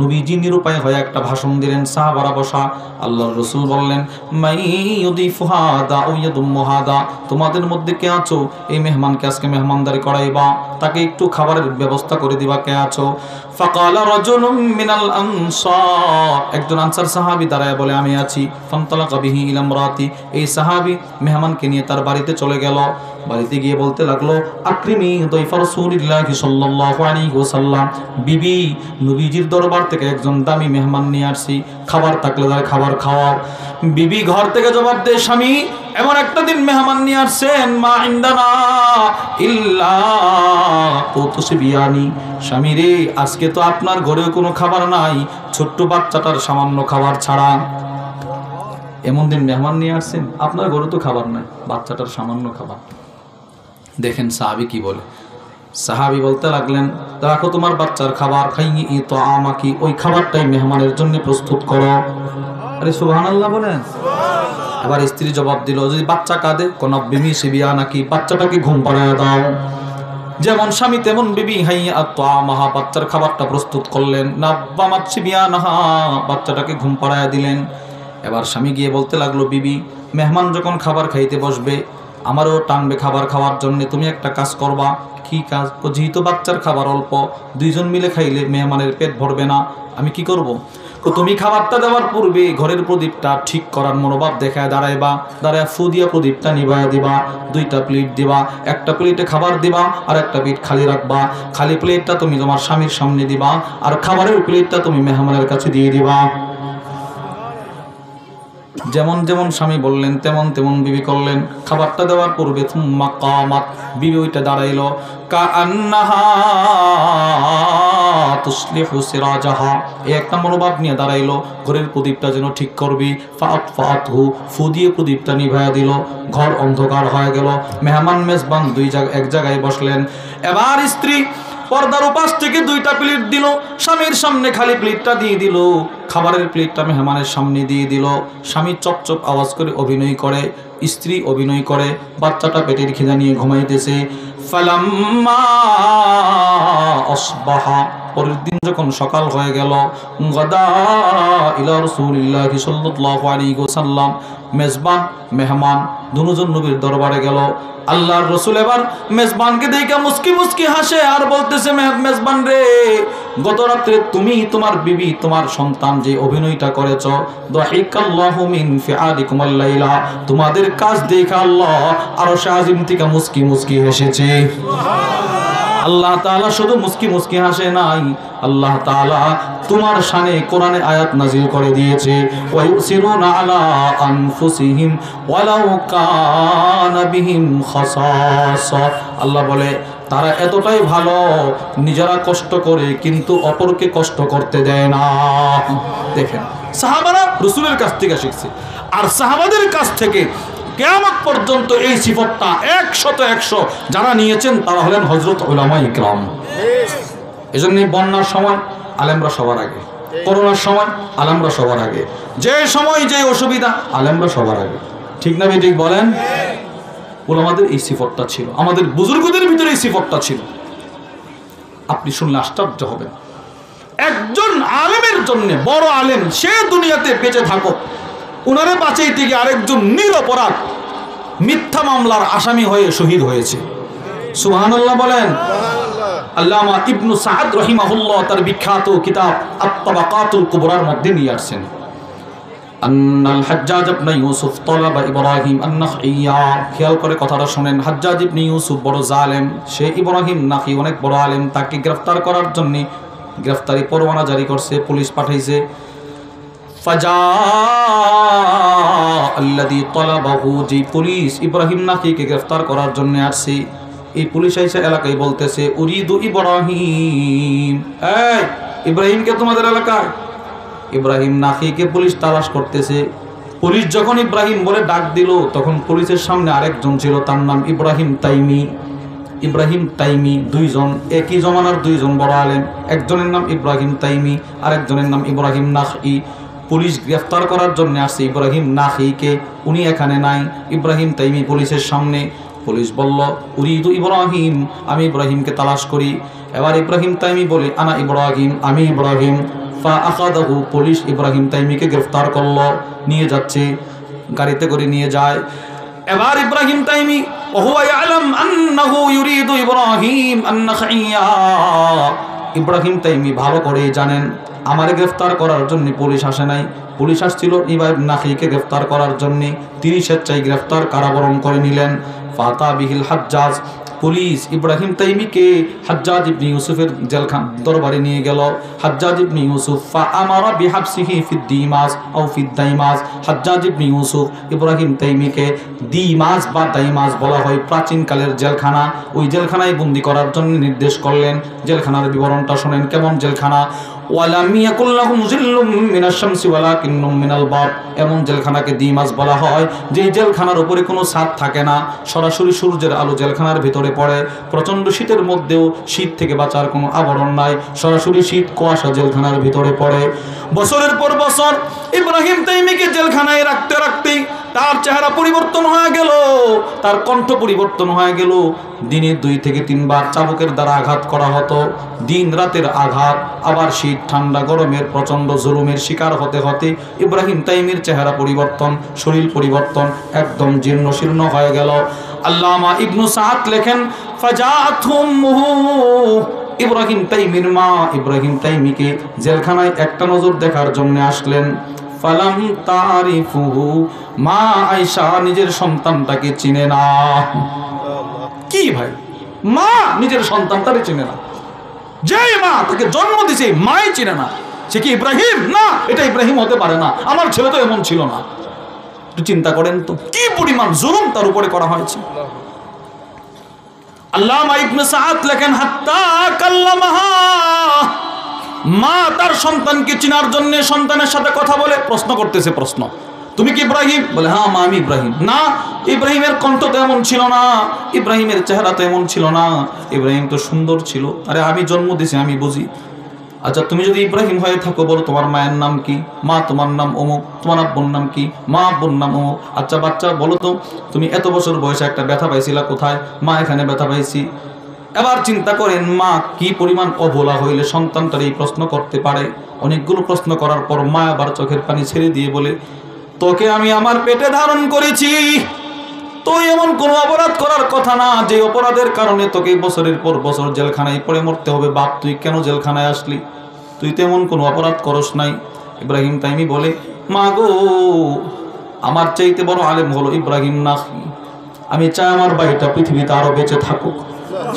[SPEAKER 1] নবীজি নিরুপায় হয়ে একটা ভাষণ দিলেন, সাহাবারা বসা। আল্লাহর রাসূল বললেন, মাই ইউদিফু হাদা ও ইয়াদুম্মু হাদা, তোমাদের মধ্যে কে আছো এই মেহমানকে আজকে মেহমানদারি করাইবা, তাকে একটু খাবারের ব্যবস্থা করে দিবা, কে আছো? ফাকালা রাজুলুম মিনাল আনসার, একজন আনসার সাহাবী দাঁড়ায় বলে, আমি আছি। ফান্তালাকা বিহি ইলা ইমরাতি, এই সাহাবী মেহমানকে নিয়ে তার বাড়িতে চলে গেল। বাড়িতে গিয়ে বলতে লাগলো, আকরিমি দাইফা রাসূলিল্লাহি সাল্লাল্লাহু আলাইহি ওয়াসাল্লাম, বিবি নবীজির দরবার থেকে একজন দামি মেহমান নিয়ে আসছি, খাবার থাকলে তার খাবার খাওয়াও। বিবি ঘর থেকে জবাব দেয়, স্বামী এমন একটা দিন মেহমান নিয়ে আসছেন, মা ইনদানা ইল্লা কুতুসবিয়ানি, স্বামী রে আজকে তো আপনার ঘরেও কোনো খাবার নাই, ছোট্ট বাচ্চাটার সামান্য খাবার ছাড়া। এমন দিন মেহমান নিয়ে আসছেন, আপনার ঘরে তো খাবার নাই, বাচ্চাটার সামান্য খাবার। দেখেন সাহাবী কি বলে। সাহাবী বলতে লাগলেন, রাখো তোমার বাচ্চার খাবার, খাইয়ে তো আমাকে ওই খাবারটাই মেহমানের জন্য প্রস্তুত করো। আরে সুবহানাল্লাহ বলেন। আবার স্ত্রী জবাব দিল, যদি বাচ্চা কাঁদে কোন বিমি সিবিয়া নাকি, বাচ্চাটাকে ঘুম পাড়ায় দাও। যেমন স্বামী তেমন বিবি হাইয়া তো আমাহা, বাচ্চার খাবারটা প্রস্তুত করলেন। নাব্বামাত সিবিয়া নাহা, বাচ্চাটাকে ঘুম পাড়ায় দিলেন। এবার স্বামী গিয়ে বলতে লাগলো, বিবি মেহমান যখন খাবার খাইতে বসবে আমারও টানবে খাবার খাওয়ার জন্য, তুমি একটা কাজ করবা। কি কাজ? যেহেতু বাচ্চার খাবার অল্প, 2 জন মিলে খাইলে মেহমানের পেট ভরবে না, আমি কি করব? তুমি খাবারটা দেওয়ার পূর্বে ঘরের প্রদীপটা ঠিক করার মনোভাব দেখায় দাঁড়াইবা, দাঁড়ায় ফু দিয়া প্রদীপটা নিভাইয়া দিবা, 2টা প্লেট দিবা, একটা প্লেটে খাবার দিবা আর একটা প্লেট খালি রাখবা। খালি প্লেটটা তুমি তোমার স্বামীর সামনে দিবা আর খাবারের প্লেটটা তুমি মেহমানের কাছে দিয়ে দিবা। যেমন যেমন স্বামী বললেন তেমন তেমন বিবি করলেন। খাবারটা দেওয়ার পূর্বে সুম্মা কামাত, বিবি ওইটা দাঁড়াইল, কাআন্নাহা তুসলিহু সিরাজাহা, এই একটা মনোভাব নিয়ে দাঁড়াইল, ঘরের প্রদীপটা যেন ঠিক করবি। ফাতহু, ফু দিয়ে প্রদীপটা নিভাইয়া দিল, ঘর অন্ধকার হয়ে গেল। মেহমান মেজবান এক জায়গায় বসলেন। এবার স্ত্রী পর্দার উপাস থেকে 2টা প্লেট দিল, স্বামীর সামনে খালি প্লেটটা দিয়ে দিল, খাবারের প্লেটটা মেহমানের সামনে দিয়ে দিল। স্বামী চপচপ আওয়াজ করে অভিনয় করে, স্ত্রী অভিনয় করে, বাচ্চাটা পেটের খিদা নিয়ে ঘুমাইতেছে। ফালাম্মা আসবাহা, পরের দিন যখন সকাল হয়ে গেল, গাদা ইলা রাসূলিল্লাহি সাল্লাল্লাহু আলাইহি ওয়াসাল্লাম, মেজবান মেহমান দুজন নবীর দরবারে গেল। আল্লাহর রাসূল এবার মেজবানকে দেখে মুস্কি মুস্কি হাসে আর বলতেছে, মেজবান রে, গত রাতে তুমি তোমার বিবি তোমার সন্তান যে অভিনয়টা করেছ, দাহিকাল্লাহু মিন ফিআলিকুমুল লাইলা, তোমাদের কাজ দেখে আল্লাহ আরশে আজিম থেকে মুস্কি মুস্কি হেসেছে। আল্লাহ তাআলা শুধু মুস্কি মুস্কি হাসে নাই, আল্লাহ তাআলা তোমার শানে কোরআনে আয়াত নাজিল করে দিয়েছে, ওয়া ইউসিরুনা আলা আনফুসিহিম ওয়ালাউ কানা বিহিম খাসাসা। আল্লাহ বলে তারা এতটাই ভালো, নিজেরা কষ্ট করে কিন্তু অপরকে কষ্ট করতে দেয় না। দেখেন সাহাবারা রাসূলের কাছ থেকে শিখছে, আর সাহাবাদের কাছ থেকে কিয়ামত পর্যন্ত এই সিফতটা 100 যারা নিয়েছেন তারা হলেন হযরত উলামায়ে ইকরাম। এজন্য বন্যার সময় আলেমরা সবার আগে, করোনার সময় আলেমরা সবার আগে, যে সময় যে অসুবিধা আলেমরা সবার আগে। ঠিক না ঠিক বলেন? উলামাদের এই সিফতটা ছিল, আমাদের বুজুর্গদের ভিতরে এই সিফতটা ছিল। আপনি শুনলে আশ্চর্য হবেন, একজন আলেমের জন্য, বড় আলেম, সে দুনিয়াতে বেঁচে থাকুক, উনারে বাঁচাইতে গিয়ে আরেকজন নিরপরাধ মিথ্যা মামলার আসামি হয়ে শহীদ হয়েছে। সুবহানাল্লাহ বলেন। আল্লামা ইবনু সাআদ রাহিমাহুল্লাহ তার বিখ্যাত কিতাব আত-তাবাকাতুল কুবরার মধ্যে নিয়ে আসছেন, আন্নাল হাজ্জাজ ইবনে ইউসুফ তালাবা ইব্রাহিম আন-নাখইয়া। খেয়াল করে কথাটা শুনেন, হাজ্জাজ ইবনে ইউসুফ বড় জালেম, সে ইব্রাহিম নাখি অনেক বড় আলেম, তাকে গ্রেফতার করার জন্য গ্রেফতারি পরোয়ানা জারি করছে, পুলিশ পাঠাইছে। ফাজা আল্লাযী তালাবাহু, যে পুলিশ ইব্রাহিম নাখিকে গ্রেফতার করার জন্য আসছে, এই পুলিশ এসে এলাকায় বলতেছে উরিদু ইব্রাহিম, এই ইব্রাহিমকে তোমাদের এলাকায়। ইব্রাহিম নাখিকে পুলিশ তালাশ করতেছে। পুলিশ যখন ইব্রাহিম বলে ডাক দিল, তখন পুলিশের সামনে আরেকজন ছিল, তার নাম ইব্রাহিম তাইমি। ইব্রাহিম তাইমি, দুইজন, একই জমানার দুইজন বড় আলেম, একজনের নাম ইব্রাহিম তাইমি, আরেকজনের নাম ইব্রাহিম নাখি। পুলিশ গ্রেফতার করার জন্য আসছে ইব্রাহিম নাখিকে, উনি এখানে নাই। ইব্রাহিম তাইমি পুলিশের সামনে, পুলিশ বলল উরিদু ইব্রাহিম, আমি ইব্রাহিমকে তালাশ করি। এবার ইব্রাহিম তাইমি বলে আনা ইব্রাহিম, আমি ইব্রাহিম। ফাআখাযাহু, পুলিশ ইব্রাহিম তাইমিকে গ্রেফতার করলো, নিয়ে যাচ্ছে, গাড়িতে করে নিয়ে যায়। এবার ইব্রাহিম তাইমি ওহুয়া ইয়ালাম আন্নাহু ইউরিদু ইব্রাহিম আন-নাখইয়া, ইব্রাহিম তাইমি ভালো করে জানেন আমারে গ্রেফতার করার জন্য পুলিশ আসে নাই, পুলিশ আসছিল ইব্রাহিম নাখিকে গ্রেফতার করার জন্য। তিনি স্বেচ্ছায় গ্রেফতার কারাবরণ করে নিলেন। ফাতা বিহিল হাজ্জাজ, পুলিশ ইব্রাহিম তাইমিকে হাজ্জাজ ইবনে ইউসুফের জেলখানা দরবারে নিয়ে গেল। হাজ্জাজ ইবনে ইউসুফ ফাআমারা বিহাবসিহি ফিদ দিমাস আও ফিদ দাইমাস, হাজ্জাজ ইবনে ইউসুফ ইব্রাহিম তাইমিকে দিমাস বা দাইমাস বলা হয় প্রাচীনকালের জেলখানা, ওই জেলখানায় বন্দী করার জন্য নির্দেশ করলেন। জেলখানার বিবরণটা শুনেন, কেমন জেলখানা। ওয়ালাম ইয়াকুল লাহুম জিল্লুম মিনাশ শামসি ওয়ালাকিন্নুম মিনাল বারদ, এমন জেলখানাকে দিমাস বলা হয় যে জেলখানার উপরে কোনো ছাদ থাকে না, সরাসরি সূর্যের আলো জেলখানার ভিতরে পড়ে। প্রচণ্ড শীতের মধ্যেও শীত থেকে বাঁচার কোনো আবরণ নাই, সরাসরি শীত কুয়াশা জেলখানার ভিতরে পড়ে। বছরের পর বছর ইব্রাহিম তাইমিকে জেলখানায় রাখতে রাখতে তার চেহারা পরিবর্তন হয়ে গেল, তার কণ্ঠ পরিবর্তন হয়ে গেল। দিনে 2 থেকে 3 বার চাবুকের দ্বারা আঘাত করা হতো, দিন রাতের আঘাত, আবার শীত ঠান্ডা গরমের প্রচণ্ড জুলুমের শিকার হতে হতে ইব্রাহিম তাইমির চেহারা পরিবর্তন, শরীর পরিবর্তন, একদম জীর্ণ শীর্ণ হয়ে গেল। আল্লামা ইবনু সাআদ লেখেন ফাজাআতহুমহু, ইব্রাহিম তাইমির মা ইব্রাহিম তাইমিকে জেলখানায় একটা নজর দেখার জন্য আসলেন। ফালাম তারিফুহু, মা আয়েশা নিজের সন্তানটাকে চিনে না। কি ভাই, মা নিজের সন্তানটাকে চিনে না? যে মা তাকে জন্ম দিয়েছে মাই চিনে না, সে কি ইব্রাহিম? না, এটা ইব্রাহিম হতে পারে না, আমার ছেলে তো এমন ছিল না। একটু চিন্তা করেন তো কি পরিমাণ জুলুম তার উপরে করা হয়েছে। আল্লামা ইবনে সাআদ লেখেন হাত্তা কাল্লামাহা, মা তার সন্তানকে চিনার জন্য সন্তানের সাথে কথা বলে প্রশ্ন করতেছে, প্রশ্ন তুমি কি ইব্রাহিম? বলে হ্যাঁ মা আমি ইব্রাহিম। না, ইব্রাহিমের কণ্ঠ তো এমন ছিল না, ইব্রাহিমের চেহারা তো এমন ছিল না, ইব্রাহিম তো সুন্দর ছিল। আরে আমি জন্ম দিয়েছি, আমি বুঝি। আচ্ছা তুমি যদি ইব্রাহিম হয়ে থাকো, বলো তোমার মায়ের নাম কি? মা তোমার নাম অমুক। তোমার আব্বুর নাম কি? মা আব্বুর নাম অমুক। আচ্ছা বাচ্চা বলো তো তুমি এত বছর বয়সে একটা ব্যথা পাইছিলা কোথায়? মা এখানে ব্যথা পাইছি। এবার চিন্তা করেন মা কি পরিমাণ অবলা হইলে সন্তানটার এই প্রশ্ন করতে পারে। অনেকগুলো প্রশ্ন করার পর মা আবার চোখের পানি ছেড়ে দিয়ে বলে তোকে আমি আমার পেটে ধারণ করেছি, তুই এমন কোনো অপরাধ করার কথা না যে অপরাধের কারণে তোকে বছরের পর বছর জেলখানায় পড়ে মরতে হবে। বাপ তুই কেন জেলখানায় আসলি? তুই তো এমন কোনো অপরাধ করস নাই। ইব্রাহিম তাইমি বলে মা গো, আমার চাইতে বড় আলেম হলো ইব্রাহিম নাখি। আমি চাই আমার ভাইটা পৃথিবীতে আরো বেঁচে থাকুক।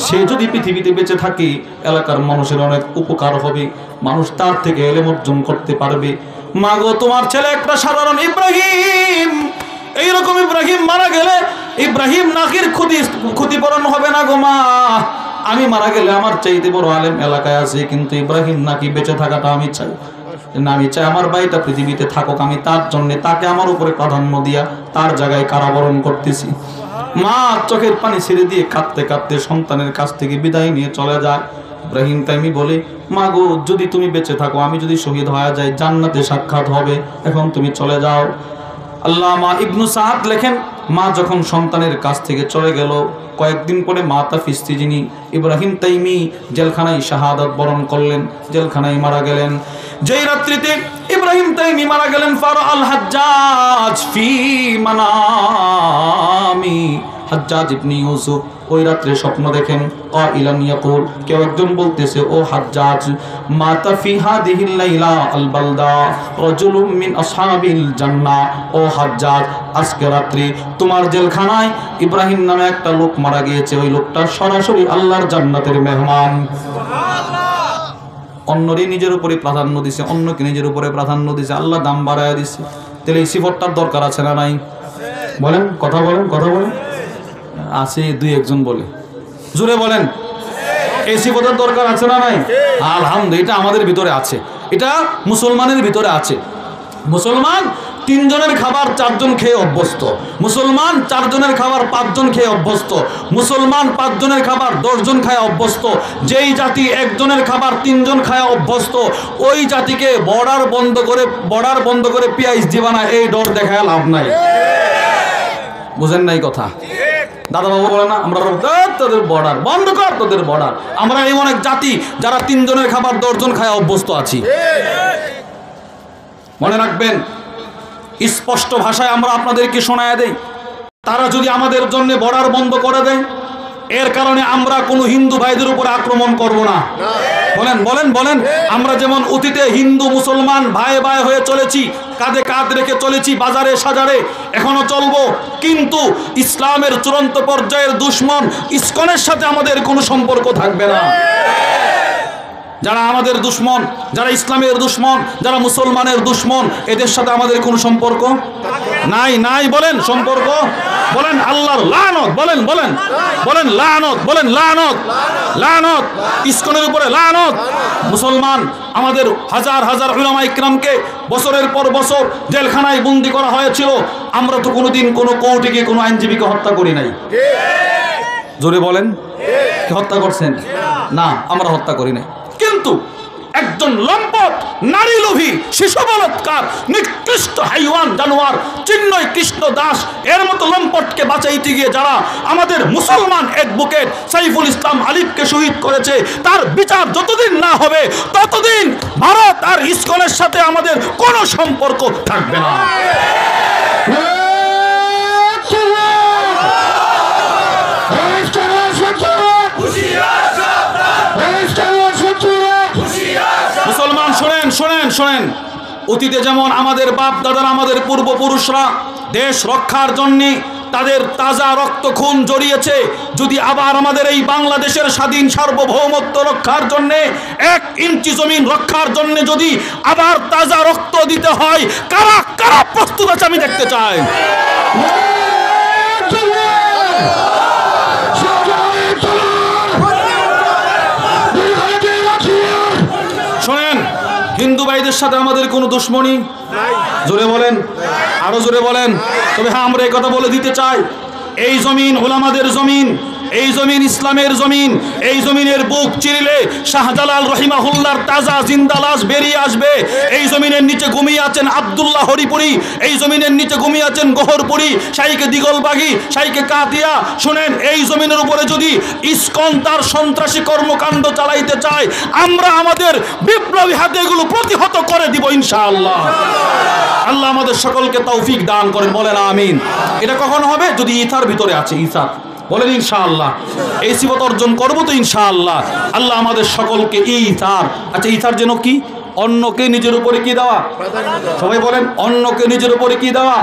[SPEAKER 1] সে যদি পৃথিবীতে বেঁচে থাকে এলাকার মানুষের অনেক উপকার হবে, মানুষ তার থেকে এলেম অর্জন করতে পারবে। মা গো, তোমার ছেলে একটা সাধারণ ইব্রাহিম, এইরকম ইব্রাহিম মারা গেলে ইব্রাহিম নাকির ক্ষতিপূরণ হবে না গো মা। আমি মারা গেলে আমার চাইতে বড় আলেম এলাকায় আছে, কিন্তু ইব্রাহিম নাকি বেঁচে থাকাটা আমি চাই না। আমি চাই আমার ভাইটা পৃথিবীতে থাকুক, আমি তার জন্য তাকে আমার উপরে প্রাধান্য দিয়া তার জায়গায় কারাবরণ করতেছি। মা চোখের পানি ছেড়ে দিয়ে কাঁদতে কাঁদতে সন্তানের কাছ থেকে বিদায় নিয়ে চলে যায়। ইব্রাহিম তাইমি বলে, মা গো, যদি তুমি বেঁচে থাকো, আমি যদি শহীদ হয়ে যাই, জান্নাতে সাক্ষাৎ হবে, এখন তুমি চলে যাও। আল্লামা ইবনু সাদ লেখেন, মা যখন সন্তানের কাছ থেকে চলে গেল, কয়েকদিন পরে মাতা ফিস্তি যিনি ইব্রাহিম তাইমি জেলখানায় শাহাদাত বরণ করলেন, জেলখানায় মারা গেলেন। যেই রাত্রিতে ইব্রাহিম তাইমি মারা গেলেন, ফারা আল হাজ্জাজ ফি মানামি, হাজ্জাজ ইবনে ইউসুফ ওই রাত্রে স্বপ্ন দেখেন। কাইলান ইয়াকুল, কেউ একজন বলতেছে, ও হাজ্জাজ, মাতা ফি হাদিহিল লাইলা আল বালদা রাজুলুম মিন আসহাবিল জান্নাহ, ও হাজ্জাজ, আজকে রাত্রি তোমার জেলখানায় ইব্রাহিম নামে একটা লোক মারা গিয়েছে, ওই লোকটা সরাসরি আল্লাহর জান্নাতের মেহমান। অন্যরই নিজের উপরে প্রাধান্য দিছে, অন্যকে নিজের উপরে প্রাধান্য দিছে, আল্লাহ দাম বাড়ায় দিছে। তাহলে এই সিফতটার দরকার আছে না নাই? বলেন, কথা বলেন, কথা বলেন। আছে দুই একজন বলে, জোরে বলেন, এই সিফতের দরকার আছে না নাই? আলহামদুলিল্লাহ, এটা আমাদের ভিতরে আছে, এটা মুসলমানের ভিতরে আছে। মুসলমান 3 জনের খাবার 4 জন খেয়ে অভ্যস্ত, মুসলমান 4 জনের খাবার 5 জন খেয়ে অভ্যস্ত, মুসলমান 5 জনের খাবার 10 জন খায় অভ্যস্ত। যেই জাতি 1 জনের খাবার 3 জন খায় অভ্যস্ত, ওই জাতিকে বর্ডার বন্ধ করে পেঁয়াজ দিবা না, এই ডর দেখায় লাভ নাই। বুঝেন নাই কথা? দাদা বাবু বলে না, আমরা তোদের বর্ডার বন্ধ কর, তোদের বর্ডার। আমরা এমন এক জাতি যারা 3 জনের খাবার 10 জন খায় অভ্যস্ত আছি। মনে রাখবেন, স্পষ্ট ভাষায় আমরা আপনাদেরকে শোনায় দেই, তারা যদি আমাদের জন্য বর্ডার বন্ধ করে দেয়, এর কারণে আমরা কোনো হিন্দু ভাইদের উপরে আক্রমণ করব না। বলেন বলেন বলেন। আমরা যেমন অতীতে হিন্দু মুসলমান ভাই ভাই হয়ে চলেছি, কাঁধে কাঁধ রেখে চলেছি, বাজারে সাজারে এখনো চলবো, কিন্তু ইসলামের চূড়ান্ত পর্যায়ের দুশমন ইসকনের সাথে আমাদের কোনো সম্পর্ক থাকবে না। যারা আমাদের দুশমন, যারা ইসলামের দুশমন, যারা মুসলমানের দুশমন, এদের সাথে আমাদের কোনো সম্পর্ক নাই। নাই বলেন, সম্পর্ক বলেন, আল্লাহর লানত বলেন, বলেন বলেন, লানত বলেন, লানত লানত, ইসকনের উপরে লানত। মুসলমান আমাদের হাজার হাজার উলামা ইকরামকে বছরের পর বছর জেলখানায় বন্দি করা হয়েছিল, আমরা তো কোনোদিন কোনো কোর্টে কোনো আইনজীবীকে হত্যা করি নাই। জোরে বলেন, হত্যা করছেন? না, আমরা হত্যা করি নাই। কিন্তু একজন লম্পট, নারী লোভী, শিশু বলৎকার, নিকৃষ্ট হাইওয়ান জানোয়ার চিন্ময় কৃষ্ণ দাস এর মতো লম্পটকে বাঁচাইতে গিয়ে যারা আমাদের মুসলমান অ্যাডভোকেট সাইফুল ইসলাম আলিফকে শহীদ করেছে, তার বিচার যতদিন না হবে ততদিন ভারত আর ইসকনের সাথে আমাদের কোনো সম্পর্ক থাকবে না। মুসলমান শোনেন, শোনেন, শোনেন। অতীতে যেমন আমাদের বাপ দাদারা, আমাদের পূর্বপুরুষরা দেশ রক্ষার জন্যে তাদের তাজা রক্ত খুন জড়িয়েছে, যদি আবার আমাদের এই বাংলাদেশের স্বাধীন সার্বভৌমত্ব রক্ষার জন্যে, 1 ইঞ্চি জমিন রক্ষার জন্যে যদি আবার তাজা রক্ত দিতে হয়, কারা কারা প্রস্তুত আছে আমি দেখতে চাই। শোনেন, হিন্দু ভাইদের সাথে আমাদের কোনো দুশ্মনী জোরে বলেন, আরো জোরে বলেন। তবে হ্যাঁ, আমরা এই কথা বলে দিতে চাই, এই জমিন ওলামাদের জমিন, এই জমিন ইসলামের জমিন। এই জমিনের বুক চিরিলে শাহজালাল রহিমাহুল্লাহর তাজা জিন্দা লাশ বেরিয়ে আসবে। এই জমিনের নিচে ঘুমিয়ে আছেন আব্দুল্লাহ হরিপুরি, এই জমিনের নিচে ঘুমিয়ে আছেন গহরপুরি, শাইকে দিগলবাগি, শাইকে কাতিয়া। শুনেন, এই জমিনের উপরে যদি ইসকন তার সন্ত্রাসী কর্মকাণ্ড চালাইতে চায়, আমরা আমাদের বিপ্লবী হাতে এগুলো প্রতিহত করে দিব ইনশাআল্লাহ। আল্লাহ আমাদের সকলকে তৌফিক দান করেন, বলেন আমিন। এটা কখন হবে? যদি ইথার ভিতরে আছে, ইথার বলেন ইনশাআল্লাহ। এই সিফত অর্জন করবো তো ইনশাআল্লাহ। আল্লাহ আমাদের সকলকে ইথার, আচ্ছা ইথার যেন কি? অন্যকে নিজের উপরে কি দেওয়া? সবাই বলেন, অন্যকে নিজের উপরে কি দেওয়া?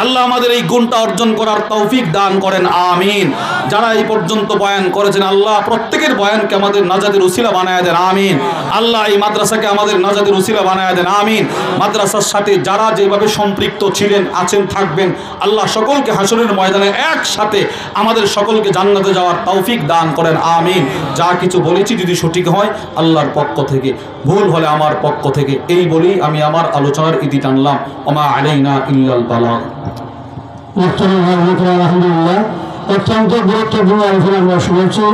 [SPEAKER 1] আল্লাহ আমাদের এই গুণটা অর্জন করার তৌফিক দান করেন, আমিন। যারা এই পর্যন্ত বয়ান করেছেন, আল্লাহ প্রত্যেকের বয়ানকে আমাদের নাজাতের উসিলা বানায় দেন, আমিন। আল্লাহ এই মাদ্রাসাকে আমাদের নাজাতের উসিলা বানায় দেন, আমিন। মাদ্রাসার সাথে যারা যেভাবে সম্পৃক্ত ছিলেন, আছেন, থাকবেন, আল্লাহ সকলকে হাসরের ময়দানে একসাথে আমাদের সকলকে জান্নাতে যাওয়ার তৌফিক দান করেন, আমিন। যা কিছু বলেছি যদি সঠিক হয় আল্লাহর পক্ষ থেকে, ভুল হলে আমার পক্ষ থেকে, এই বলেই আমি আমার আলোচনার ইতি টানলাম। ওমা আলাইনা ইল্লাল বালাগ।
[SPEAKER 2] আলহামদুলিল্লাহ অত্যন্ত গুরুত্বপূর্ণ আলোচনা আমরা শুনেছি।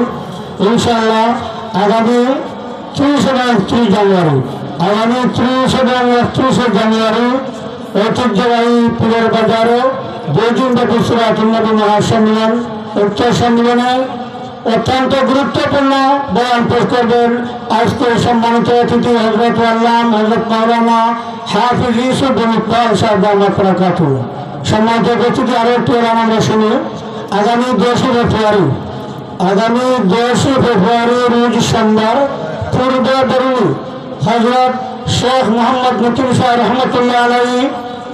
[SPEAKER 2] ইনশাআল্লাহ আগামী 30 এবং 31 জানুয়ারি আগামী 30 এবং 31 জানুয়ারি ঐতিহ্যবাহী পীরের বাজারে 2 দিন ব্যাপী সিরাতুন নবী মহাসম্মেলন। উক্ত সম্মেলনে অত্যন্ত গুরুত্বপূর্ণ বয়ান পেশ করবেন আজকের সম্মানিত অতিথি হযরত আল্লামা হযরত মাওলানা হাফিজ ইউসুফ বিন ইকবাল সাহেব দামাত বরকাতুহু। সম্মানিত উপস্থিতি আরো একটি এলান আমরা শুনি। আগামী 10 ফেব্রুয়ারি রোজ সোমবার পূর্ব বরুণী হযরত শেখ মোহাম্মদ নকিম সাহেব রহমতুল্লাহ আলাইহি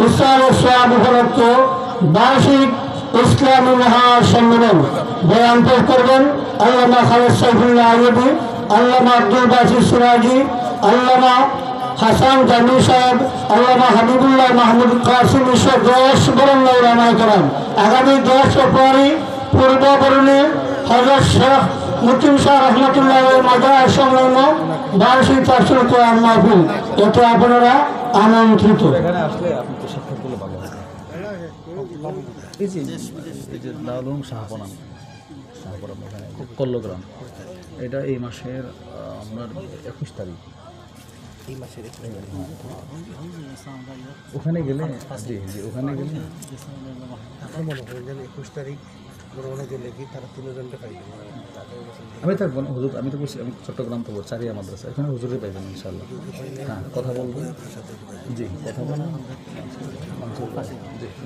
[SPEAKER 2] ইসলাম ইসলাম উপলক্ষে বার্ষিক ইসলামী মহাসম্মেলন বয়ান পেশ করবেন আল্লামা খালেদ সাইফুল্লাহ আইয়ুবী, আল্লামা আব্দুল বাসিত সিরাজি, আল্লামা হাসান জামি সাহেব, আল্লামা হাবিবুল্লাহ মাহমুদ কাসিম সহ 10 বরণ্য উলামায়ে কেরাম। আগামী 10 ফেব্রুয়ারি পূর্ব বরুণী হযরত শেখ মুকিম সাহেব রহমতুল্লাহ মাজার সংলগ্ন বার্ষিক তাফসীর কোরআন মাহফিল। এতে আপনারা আমন্ত্রিত।
[SPEAKER 3] এখানে আসলে আপনি তো সাক্ষাৎ করলে ভালো হবে। এই যে দারুল শাহপনা এখানে কল্লগ্রাম, এটা এই মাসের আপনার 21 তারিখ। এই মাসের ওখানে গেলে ওখানে গেলে
[SPEAKER 4] আমার মনে হয় যেন 21 তারিখ গ্রহণে গেলে কি তারা 3জনকে পাইবে।
[SPEAKER 3] আমি থাকবো না হুজুর, আমি তো বলছি আমি চট্টগ্রাম তো চারিয়া মাদ্রাসা, এখানে হুজুরে পাইবেন ইনশাআল্লাহ। হ্যাঁ, কথা বলবেন, জি কথা বলবেন।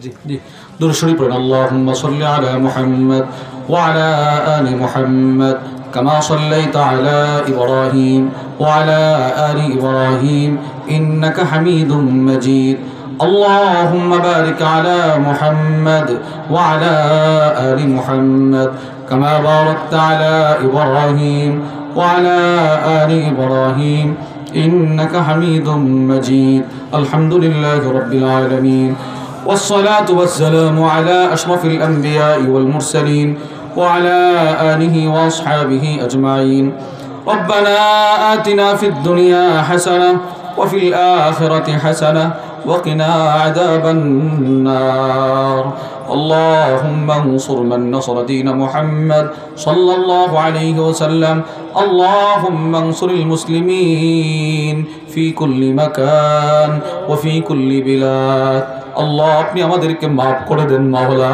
[SPEAKER 1] জি দুরূদ শরীফ পড়ুন। আল্লাহুম্মা সাল্লি আলা মুহাম্মদ ওয়া আলা আলি মুহাম্মদ কামা সাল্লাইতা আলা ইব্রাহিম ওয়া আলা আলি ইব্রাহিম ইন্নাকা হামিদুম মাজিদ। اللهم بارك على محمد وعلى آل محمد كما باركت على إبراهيم وعلى آل إبراهيم إنك حميد مجيد. الحمد لله رب العالمين والصلاة والسلام على أشرف الأنبياء والمرسلين وعلى آله وأصحابه أجمعين. ربنا آتنا في الدنيا حسنة وفي الآخرة حسنة وقنا عذاب النار. اللهم انصر من نصر دين محمد صلى الله عليه وسلم. اللهم انصر المسلمين في كل مكان وفي كل بلاد. আল্লাহ আপনি আমাদেরকে মাফ করে দেন মাওলা।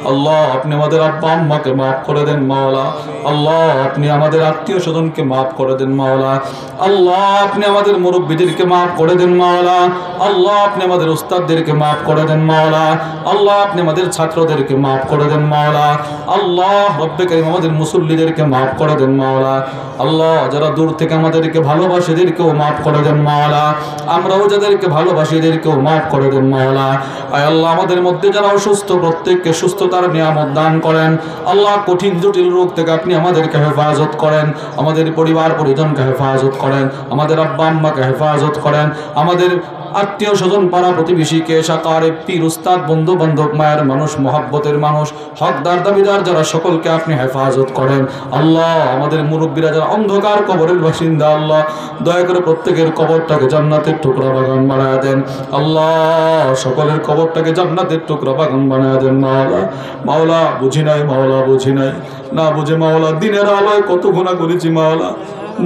[SPEAKER 1] আল্লাহ আপনি আমাদের আব্বা আম্মাকে মাফ করে দেন মাওলা। আল্লাহ আপনি আমাদের আত্মীয় স্বজনকে মাফ করে দেন মাওলা। আল্লাহ আপনি আমাদের মুরব্বীদেরকে মাফ করে দেন মাওলা। আল্লাহ আপনি আমাদের উস্তাদদেরকে মাফ করে দেন মাওলা। আল্লাহ আপনি আমাদের ছাত্রদেরকে মাফ করে দেন মাওলা। আল্লাহ রব্বে কারীম আমাদের মুসল্লিদেরকে মাফ করে দেন মাওলা। আল্লাহ যারা দূর থেকে আমাদেরকে ভালোবাসে এদেরকেও মাফ করে দেন মাওলা। আমরাও যাদেরকে ভালোবাসি এদেরকেও মাফ করে দেন মাওলা। আয় আল্লাহ আমাদের মধ্যে যারা অসুস্থ প্রত্যেককে সুস্থতার নিয়ামত দান করেন। আল্লাহ কঠিন জটিল রোগ থেকে আপনি আমাদেরকে হেফাজত করেন, আমাদের পরিবার পরিজনকে হেফাজত করেন, আমাদের আব্বা আম্মাকে হেফাজত করেন, আমাদের আত্মীয় স্বজন পাড়া প্রতিবেশীকে সাকারে পীর উস্তাদ বন্ধু বান্ধব মায়ের মানুষ মহাব্বতের মানুষ হকদার দাবিদার যারা সকলকে আপনি হেফাজত করেন। আল্লাহ আমাদের মুরব্বীরা যারা অন্ধকার কবরের বাসিন্দা আল্লাহ দয়া করে প্রত্যেকের কবরটাকে জান্নাতের টুকরা বাগান বানায় দেন। আল্লাহ সকলের কবরটাকে জান্নাতের টুকরা বাগান বানায় দেন মাওলা। মাওলা বুঝি নাই মাওলা, বুঝি নাই, না বুঝে মাওলা দিনের আলোয় কত গুনাহ করেছি মাওলা,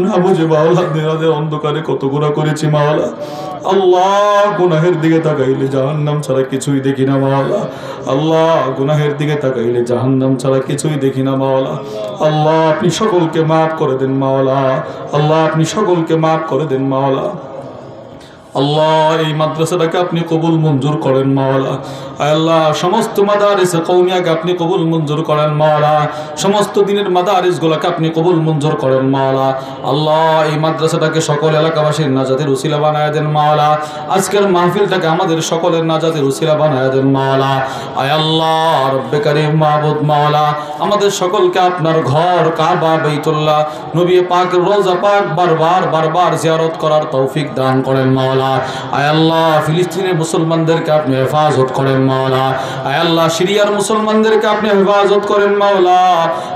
[SPEAKER 1] না বুঝে মাওলা দিনের অন্ধকারে কত গুনাহ করেছি মাওলা। আল্লাহ গুনাহের দিকে তাকাইলে জাহান্নাম ছাড়া কিছুই দেখি না মাওলা। আল্লাহ গুনাহের দিকে তাকাইলে জাহান্নাম ছাড়া কিছুই দেখি না মাওলা। আল্লাহ আপনি সকলকে মাফ করে দেন মাওলা। আল্লাহ আপনি সকলকে মাফ করে দেন মাওলা। আল্লাহ এই মাদ্রাসাটাকে আপনি কবুল মঞ্জুর করেন মাওলা। আল্লাহ সমস্ত মাদারিস কওমিয়াকে আপনি কবুল মঞ্জুর করেন মাওলা। সমস্ত দিনের মাদারিসগুলোকে আপনি কবুল মঞ্জুর করেন মাওলা। আল্লাহ এই মাদ্রাসাটাকে সকল এলাকাবাসীর নাজাতের উসিলা বানায় দেন মাওলা। আজকের মাহফিলটাকে আমাদের সকলের নাজাতের উসিলা বানায় দেন মাওলা। আয় আল্লাহ রব্বে কারীম মাবুদ মাওলা আমাদের সকলকে আপনার ঘর কাবা বাইতুল্লাহ নবী পাকের রওজা পাক বারবার জিয়ারত করার তৌফিক দান করেন মাওলা। আয় আল্লাহ ফিলিস্তিনের মুসলমানদেরকে আপনি হেফাজত করেন মাওলা। আয় আল্লাহ সিরিয়ার মুসলমানদেরকে আপনি হেফাজত করেন মাওলা।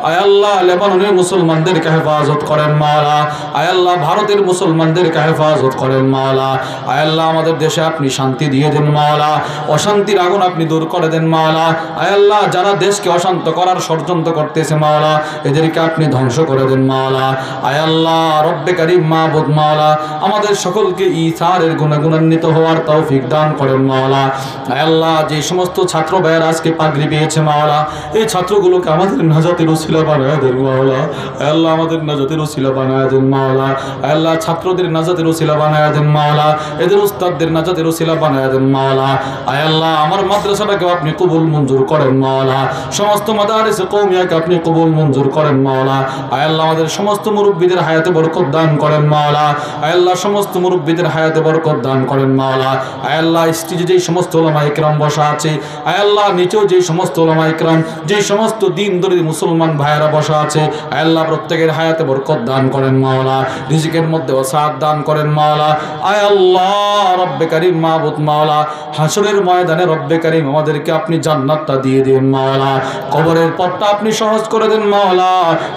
[SPEAKER 1] আয় আল্লাহ লেবাননের মুসলমানদেরকে হেফাজত করেন মাওলা। আয় আল্লাহ ভারতের মুসলমানদেরকে হেফাজত করেন মাওলা। আয় আল্লাহ আমাদের দেশে আপনি শান্তি দিয়ে দেন মাওলা, অশান্তির আগুন আপনি দূর করে দেন মাওলা। আয় আল্লাহ যারা দেশকে অশান্ত করার ষড়যন্ত্র করতেছে মাওলা, এদেরকে আপনি ধ্বংস করে দেন মাওলা। আয় আল্লাহ রব্বে কারীম মাবুদ মাওলা, আমাদের সকলকে ঈসারের গুণাগুণান্বিত হওয়ার তৌফিক দান করেন মাওলা। আয় আল্লাহ যে সমস্ত ছাত্র ভাইয়েরা আজকে পাগড়ি পেয়েছে মাওলা, এই ছাত্রগুলোকে আমাদের নাজাতের ওসিলা বানায় দেন মাওলা। আয় আল্লাহ আমাদের নাজাতের ওসিলা বানায় দেন মাওলা। আয় আল্লাহ ছাত্রদের নাজাতের ওসিলা বানায় দেন মাওলা, এদের উস্তাদদের নাজাতের ওসিলা বানায় দেন মাওলা। আয় আল্লাহ আমার মাদ্রাসাটাকে আপনি কবুল মঞ্জুর করেন মাওলা, সমস্ত মাদারিস কওমিয়াকে আপনি কবুল মঞ্জুর করেন মাওলা। আয় আল্লাহ আমাদের সমস্ত মুরব্বিদের হায়াতে বরকত দান করেন মাওলা। আয় আল্লাহ সমস্ত মুরব্বিদের হায়াতে বরকত দান করেন মাওলা। আয় আল্লাহ স্টেজে যেই সমস্ত উলামা ইকরাম বসা আছে, আয় আল্লাহ নিচেও যেই সমস্ত উলামা ইকরাম, যেই সমস্ত দিন দরিদ্র মুসলমান ভাইয়েরা বসা আছে, আয় আল্লাহ প্রত্যেকের হায়াতে বরকত দান করেন মাওলা, রিজিকের মধ্যে ওসাআত দান করেন মাওলা। আয় আল্লাহ রব্বে কারীম মাবুদ মাওলা, হাসরের ময়দানে রব্বে কারীম আমাদেরকে আপনি জান্নাতটা দিয়ে দেন মাওলা, কবরের পথটা আপনি সহজ করে দেন মাওলা,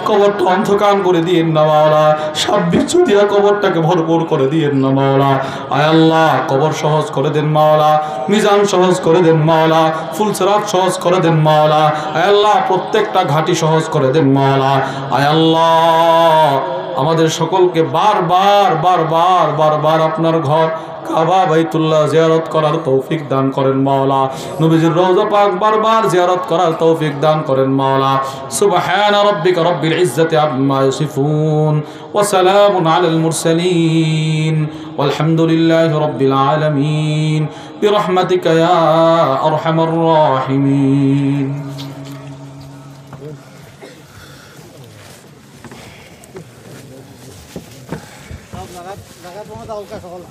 [SPEAKER 1] কবরটা অন্ধকার করে দিয়েন না মাওলা, সাপ বিচ্ছু দিয়া কবরটাকে ভরপুর করে দিয়েন না মাওলা। আয় আল্লাহ কবর সহজ করে দেন মাওলা, মিজান সহজ করে দেন মাওলা, ফুলসিরাত সহজ করে দেন মাওলা। আয় আল্লাহ প্রত্যেকটা ঘাটি সহজ করে দেন মাওলা। আয় আল্লাহ আমাদের সকলকে বারবার বারবার বারবার আপনার ঘর কাবা বাইতুল্লাহ জিয়ারত করার তৌফিক দান করেন মাওলা, নবীজির রওজা পাক বারবার জিয়ারত করার তৌফিক দান করেন মাওলা। সুবহান রাব্বিকা রাব্বিল ইজ্জাতি আম্মা ইয়াসিফুন ওয়া সালামুন আলাল মুরসালিন ওয়ালহামদুলিল্লাহি রাব্বিল আলামিন বিরহমাতিকা ইয়া আরহামার রাহিমিন।
[SPEAKER 4] জায়গা তোমার দাও কাছে হল